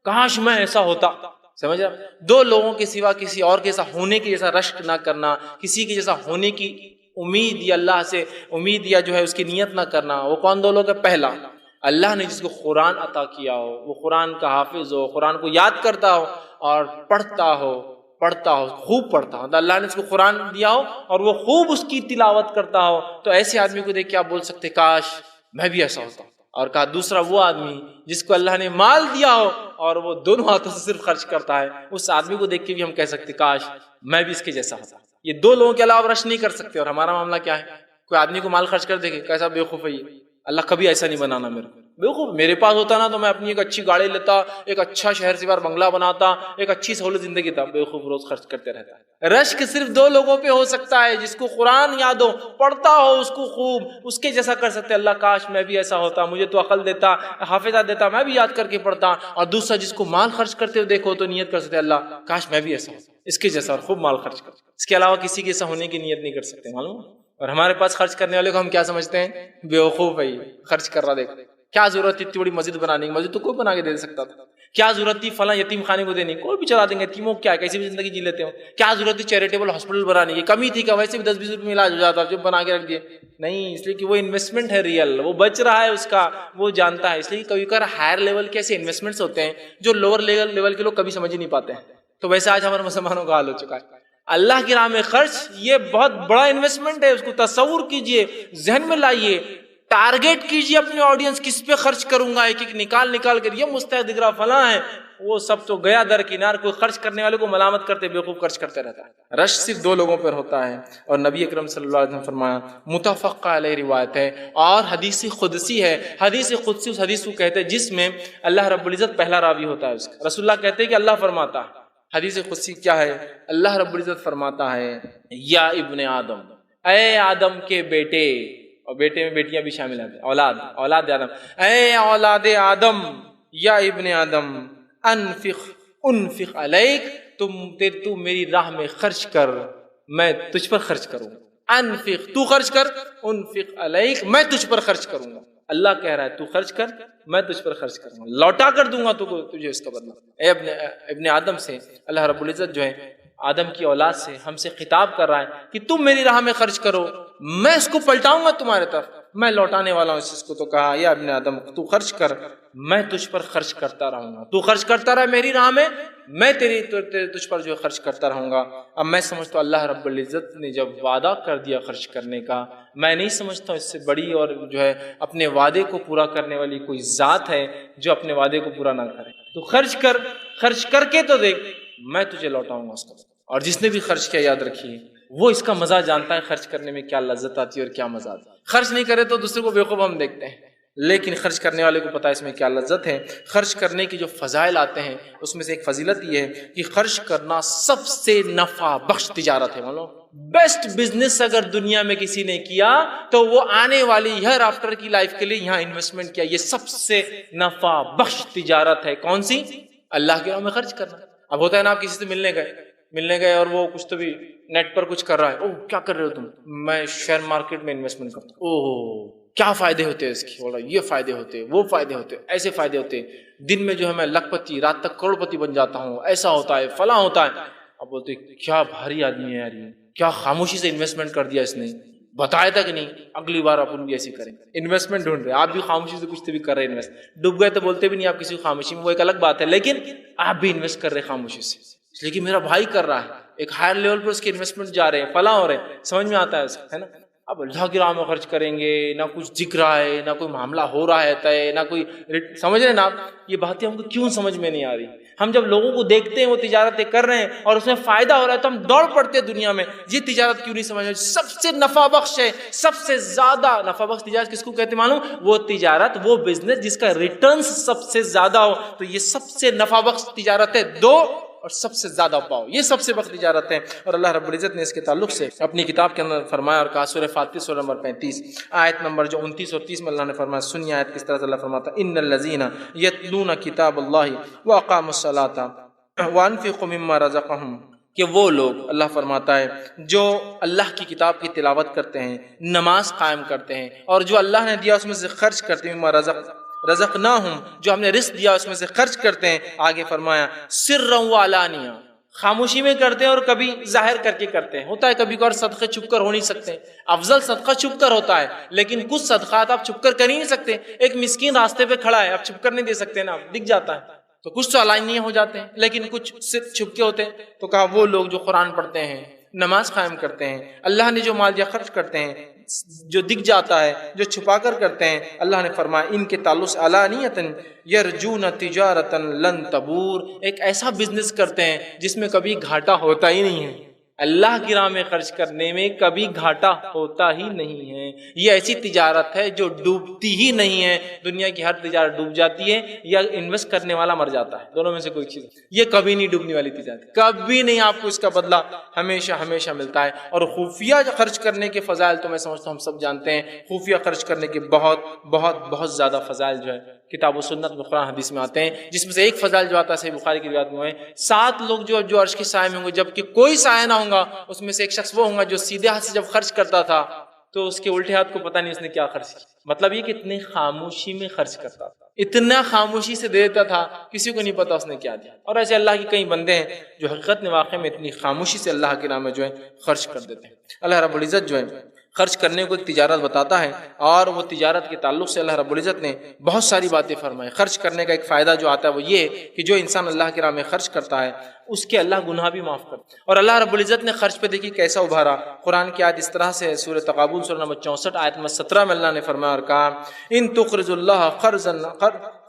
کاش میں ایسا ہوتا، سمجھ رہا؟ 2 لوگوں کے سوا کسی اور کے جیسا ہونے کے جیسا رشک نہ کرنا، کسی کے جیسا ہونے کی امید یا اللہ سے امید یا جو ہے اس کی نیت نہ کرنا۔ وہ کون 2 لوگ ہیں؟ پہلا، اللہ نے جس کو قرآن عطا کیا ہو، وہ قرآن کا حافظ ہو، قرآن کو یاد کرتا ہو اور پڑھتا ہو خوب پڑھتا ہو، اللہ نے اس کو قرآن دیا ہو اور وہ خوب اس کی تلاوت کرتا ہو، تو ایسے آدمی کو دیکھ کے آپ بول سکتے کاش میں بھی ایسا ہوتا۔ اور کہا دوسرا وہ آدمی جس کو اللہ نے مال دیا ہو اور وہ دونوں ہاتھوں سے صرف خرچ کرتا ہے، اس آدمی کو دیکھ کے بھی ہم کہہ سکتے کاش میں بھی اس کے جیسا ہوتا۔ یہ 2 لوگوں کے علاوہ رش نہیں کر سکتے۔ اور ہمارا معاملہ کیا ہے؟ کوئی آدمی کو مال خرچ کر دے گا، کیسا بیوقوف ہے یہ، اللہ کبھی ایسا نہیں بنانا میرے کو، بیوقوف، میرے پاس ہوتا نا تو میں اپنی ایک اچھی گاڑی لیتا، ایک اچھا شہر سے باہر بنگلہ بناتا، ایک اچھی سہولت زندگی تھا۔ بیوقوف روز خرچ کرتے رہتا ہے۔ رشک صرف 2 لوگوں پہ ہو سکتا ہے، جس کو قرآن یاد ہو، پڑھتا ہو اس کو خوب، اس کے جیسا کر سکتے اللہ کاش میں بھی ایسا ہوتا، مجھے تو عقل دیتا، حافظہ دیتا، میں بھی یاد کر کے پڑھتا۔ اور دوسرا جس کو مال خرچ کرتے ہوئے دیکھو تو نیت کر سکتے اللہ کاش میں بھی ایسا ہوتا، اس کے جیسا، اور خوب مال خرچ کرتا۔ اس کے علاوہ کسی کے ایسا ہونے کی نیت نہیں کر سکتے، معلوم؟ اور ہمارے پاس خرچ کرنے والے کو ہم کیا سمجھتے ہیں؟ بیوقوف ہے، خرچ کر رہا، دیکھ کیا ضرورت تھی اتنی بڑی مسجد بنانے کی، مسجد تو کوئی بنا کے دے سکتا تھا، کیا ضرورت تھی فلاں یتیم خانے کو دینے کی، کوئی بھی چلا دیں گے، یتیموں کیا ہے کیسی بھی زندگی جی لیتے ہو، کیا ضرورت تھی چیریٹیبل ہاسپٹل بنانے کی، کمی تھی کہ ویسے بھی 10-20 روپے میں علاج ہو جاتا، جو بنا کے رکھ دیے، نہیں، اس لیے کہ وہ انویسٹمنٹ ہے ریئل، وہ بچ رہا ہے اس کا، وہ جانتا ہے۔ اس لیے کبھی کبھار ہائر لیول کے ایسے انویسٹمنٹس ہوتے ہیں جو لوور لیول کے لوگ کبھی سمجھ ہی نہیں پاتے ہیں۔ تو ویسے آج ہمارے مسلمانوں کا حال ہو چکا ہے۔ اللہ کی راہ میں خرچ یہ بہت بڑا انویسٹمنٹ ہے، اس کو تصور کیجئے، ذہن میں لائیے، ٹارگیٹ کیجئے اپنی آڈینس کس پہ خرچ کروں گا، ایک ایک نکال کر یہ مستحق دکھ رہا فلاں ہے، وہ سب تو گیا درکنار۔ کوئی خرچ کرنے والے کو ملامت کرتے بیوقوف خرچ کرتے رہتا ہے۔ رش صرف 2 لوگوں پر ہوتا ہے، اور نبی اکرم صلی اللہ علیہ وسلم فرمایا، متفق علیہ روایت ہے اور حدیث قدسی ہے۔ حدیث قدسی اس حدیث کو کہتے ہیں جس میں اللہ رب العزت پہلا راوی ہوتا ہے اس کا۔ رسول اللہ کہتے ہیں کہ اللہ فرماتا ہے، حدیث قدسی کیا ہے؟ اللہ رب العزت فرماتا ہے یا ابن آدم، اے آدم کے بیٹے، اور بیٹے میں بیٹیاں بھی شامل ہیں، اولاد آدم، اے اولاد آدم، یا ابن آدم، انفق علیک، تو میری راہ میں خرچ کر، میں تجھ پر خرچ کروں گا۔ انفق، تو خرچ کر، انفق علیک، میں تجھ پر خرچ کروں گا۔ اللہ کہہ رہا ہے تو خرچ کر، میں تجھ پر خرچ کروں گا، لوٹا کر دوں گا تجھے اس کا بدلہ۔ اے ابن آدم سے اللہ رب العزت جو ہے آدم کی اولاد سے ہم سے خطاب کر رہا ہے کہ تم میری راہ میں خرچ کرو، میں اس کو پلٹاؤں گا تمہارے طرف، میں لوٹانے والا ہوں اس کو۔ تو کہا یا ابن آدم تو خرچ کر، میں تجھ پر خرچ کرتا رہوں گا، تو خرچ کرتا رہا میری راہ میں تجھ پر جو خرچ کرتا رہوں گا۔ اب میں سمجھتا ہوں اللہ رب العزت نے جب وعدہ کر دیا خرچ کرنے کا، میں نہیں سمجھتا اس سے بڑی اور جو ہے اپنے وعدے کو پورا کرنے والی کوئی ذات ہے جو اپنے وعدے کو پورا نہ کرے۔ تو خرچ کر کے تو دیکھ، میں تجھے لوٹاؤں گا اس کو۔ اور جس نے بھی خرچ کیا یاد رکھیے وہ اس کا مزہ جانتا ہے، خرچ کرنے میں کیا لذت آتی ہے اور کیا مزہ آتا ہے۔ خرچ نہیں کرے تو دوسرے کو بیوقوف ہم دیکھتے ہیں، لیکن خرچ کرنے والے کو پتہ ہے اس میں کیا لذت ہے۔ خرچ کرنے کی جو فضائل آتے ہیں اس میں سے ایک فضیلت یہ ہے کہ خرچ کرنا سب سے نفع بخش تجارت ہے۔ مانو بیسٹ بزنس اگر دنیا میں کسی نے کیا تو وہ آنے والی ہیئر آفٹر کی لائف کے لیے یہاں انویسٹمنٹ کیا، یہ سب سے نفع بخش تجارت ہے۔ کون سی؟ اللہ کے راہ میں خرچ کرنا۔ اب ہوتا ہے نا آپ کسی سے ملنے گئے اور وہ کچھ تو بھی نیٹ پر کچھ کر رہا ہے، اوہ کیا کر رہے ہو تم؟ میں شیئر مارکیٹ میں انویسٹمنٹ کرتا ہوں۔ اوہ کیا فائدے ہوتے ہیں اس کی؟ بولا یہ فائدے ہوتے، وہ فائدے ہوتے، ایسے فائدے ہوتے، دن میں جو ہے میں لاکھ پتی، رات تک کروڑ پتی بن جاتا ہوں، ایسا ہوتا ہے، فلاں ہوتا ہے۔ اب بولتے کیا بھاری آدمی ہے یار، یہ کیا خاموشی سے انویسٹمنٹ کر دیا اس نے، بتایا تک نہیں۔ اگلی بار اپن بھی ایسی کریں، انویسٹمنٹ ڈھونڈ رہے، آپ بھی خاموشی سے کچھ تو بھی کر رہے انویسٹ، ڈوب گئے تو بولتے بھی نہیں آپ کسی کو خاموشی میں، وہ ایک الگ بات ہے، لیکن آپ بھی انویسٹ کر رہے خاموشی سے، اس لیے کہ میرا بھائی کر رہا ہے، ایک ہائر لیول پر اس کے انویسٹمنٹ جا رہے ہیں، فلاں ہو رہے ہیں، سمجھ میں آتا ہے اس ہے نا۔ اب اللہ کی راہ میں خرچ کریں گے، نہ کچھ دکھ رہا ہے، نہ کوئی معاملہ ہو رہا ہے طے، نہ کوئی سمجھ رہے نا آپ، یہ باتیں ہم کو کیوں سمجھ میں نہیں آ رہی؟ ہم جب لوگوں کو دیکھتے ہیں وہ تجارتیں کر رہے ہیں اور اس میں فائدہ ہو رہا ہے تو ہم دوڑ پڑتے ہیں دنیا میں، یہ تجارت کیوں نہیں سمجھ رہے؟ سب سے نفع بخش ہے، سب سے زیادہ نفع بخش تجارت کس کو کہتے معلوم؟ وہ تجارت، وہ بزنس جس کا ریٹرنز سب سے زیادہ ہو، تو یہ سب سے نفع بخش تجارت ہے، دو اور سب سے زیادہ پاؤ، یہ سب سے بخش تجارت ہے۔ اور اللہ رب العزت نے اس کے تعلق سے اپنی کتاب کے اندر فرمایا اور کہا، سورہ فاتر سورہ نمبر 35 آیت نمبر جو 29 اور 30 میں اللہ نے فرمایا، سنیے آیت کس طرح سے اللہ فرماتا ہے، ان الذین یتلون کتاب اللہ واقاموا الصلاۃ وانفقوا مما رزقهم، کہ وہ لوگ، اللہ فرماتا ہے، جو اللہ کی کتاب کی تلاوت کرتے ہیں، نماز قائم کرتے ہیں، اور جو اللہ نے دیا اس میں سے خرچ کرتے ہیں، مما رزقناہم، جو ہم نے رزق دیا اس میں سے خرچ کرتے ہیں۔ آگے فرمایا سرا وعلانیہ، خاموشی میں کرتے ہیں اور کبھی ظاہر کر کے کرتے ہیں۔ ہوتا ہے کبھی کبھار صدقے چھپ کر ہو نہیں سکتے، افضل صدقہ چھپ کر ہوتا ہے، لیکن کچھ صدقات آپ چھپ کر ہی نہیں سکتے۔ ایک مسکین راستے پہ کھڑا ہے، آپ چھپ کر نہیں دے سکتے نا، دکھ جاتا ہے تو کچھ تو علانیہ ہو جاتے ہیں، لیکن کچھ صرف چھپ کے ہوتے ہیں۔ تو کہا وہ لوگ جو قرآن پڑھتے ہیں، نماز قائم کرتے ہیں، اللہ نے جو مال دیا خرچ کرتے ہیں، جو دکھ جاتا ہے، جو چھپا کر کرتے ہیں، اللہ نے فرمایا ان کے تعلق سے علانیتاً یرجون تجارتا لن تبور، ایک ایسا بزنس کرتے ہیں جس میں کبھی گھاٹا ہوتا ہی نہیں ہے۔ اللہ کی راہ میں خرچ کرنے میں کبھی گھاٹا ہوتا ہی نہیں ہے، یہ ایسی تجارت ہے جو ڈوبتی ہی نہیں ہے۔ دنیا کی ہر تجارت ڈوب جاتی ہے یا انویسٹ کرنے والا مر جاتا ہے، دونوں میں سے کوئی چیز، یہ کبھی نہیں ڈوبنے والی تجارت، کبھی نہیں، آپ کو اس کا بدلہ ہمیشہ ہمیشہ ملتا ہے۔ اور خفیہ خرچ کرنے کے فضائل تو میں سمجھتا ہوں ہم سب جانتے ہیں، خفیہ خرچ کرنے کے بہت بہت بہت زیادہ فضائل جو ہے کتاب و سنت میں، قرآن حدیث میں آتے ہیں، جس میں سے ایک فضائل جو آتا ہے صحیح بخاری کی روایت میں ہے، 7 لوگ جو عرش کے سائے میں ہوں گے جبکہ کوئی سایہ نہ ہوگا، اس میں سے ایک شخص وہ ہوگا جو سیدھے ہاتھ سے جب خرچ کرتا تھا تو اس کے الٹے ہاتھ کو پتہ نہیں اس نے کیا خرچ کیا، مطلب یہ کہ اتنی خاموشی میں خرچ کرتا تھا، اتنا خاموشی سے دے دیتا تھا، کسی کو نہیں پتا اس نے کیا دیا۔ اور ایسے اللہ کے کئی بندے ہیں جو حقیقت میں واقع میں اتنی خاموشی سے اللہ کے نام میں جو ہے خرچ کر دیتے ہیں۔ اللہ رب العزت جو ہے خرچ کرنے کو ایک تجارت بتاتا ہے، اور وہ تجارت کے تعلق سے اللہ رب العزت نے بہت ساری باتیں فرمائی۔ خرچ کرنے کا ایک فائدہ جو آتا ہے وہ یہ کہ جو انسان اللہ کی راہ میں خرچ کرتا ہے اس کے اللہ گناہ بھی معاف کرتا ہے۔ اور اللہ رب العزت نے خرچ پہ دیکھی کیسا ابھارا، قرآن کی آیت اس طرح سے سورہ تغابن سورہ نمبر 64 آیت نمبر 17 میں اللہ نے فرمایا اور کہا، ان تقرضوا اللہ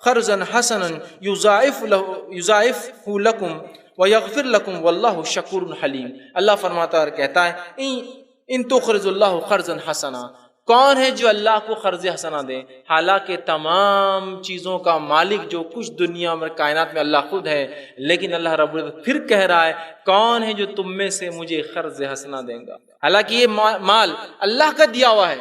قرضا حسنا یضاعفہ لکم ویغفر لکم واللہ شکور حلیم۔ اللہ فرماتا ہے اور کہتا ہے، ان تقرضوا اللہ قرضا حسنا، کون ہے جو اللہ کو قرض حسنا دے؟ حالانکہ تمام چیزوں کا مالک جو کچھ دنیا میں کائنات میں اللہ خود ہے، لیکن اللہ رب العزت پھر کہہ رہا ہے کون ہے جو تم میں سے مجھے قرض حسنا دیں گا؟ حالانکہ یہ مال اللہ کا دیا ہوا ہے،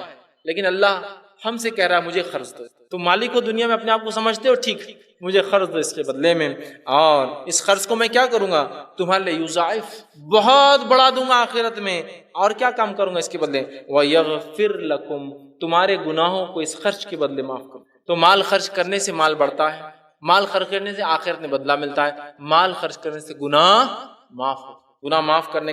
لیکن اللہ ہم سے کہہ رہا ہے مجھے قرض دو۔ تو مالک کو دنیا میں اپنے آپ کو سمجھتے ہو، ٹھیک مجھے قرض دو اس کے بدلے میں، اور اس قرض کو میں کیا کروں گا تمہارے لیے، یضاعف، بہت بڑا دوں گا آخرت میں، اور کیا کام کروں گا اس کے بدلے، وَيَغْفِرْ لَكُمْ، تمہارے گناہوں کو اس خرچ کے بدلے معاف کروں۔ تو مال خرچ کرنے سے مال بڑھتا ہے، مال خرچ کرنے سے آخرت میں بدلہ ملتا ہے، مال خرچ کرنے سے گناہ معاف ہوتا ہے۔ گناہ معاف کرنے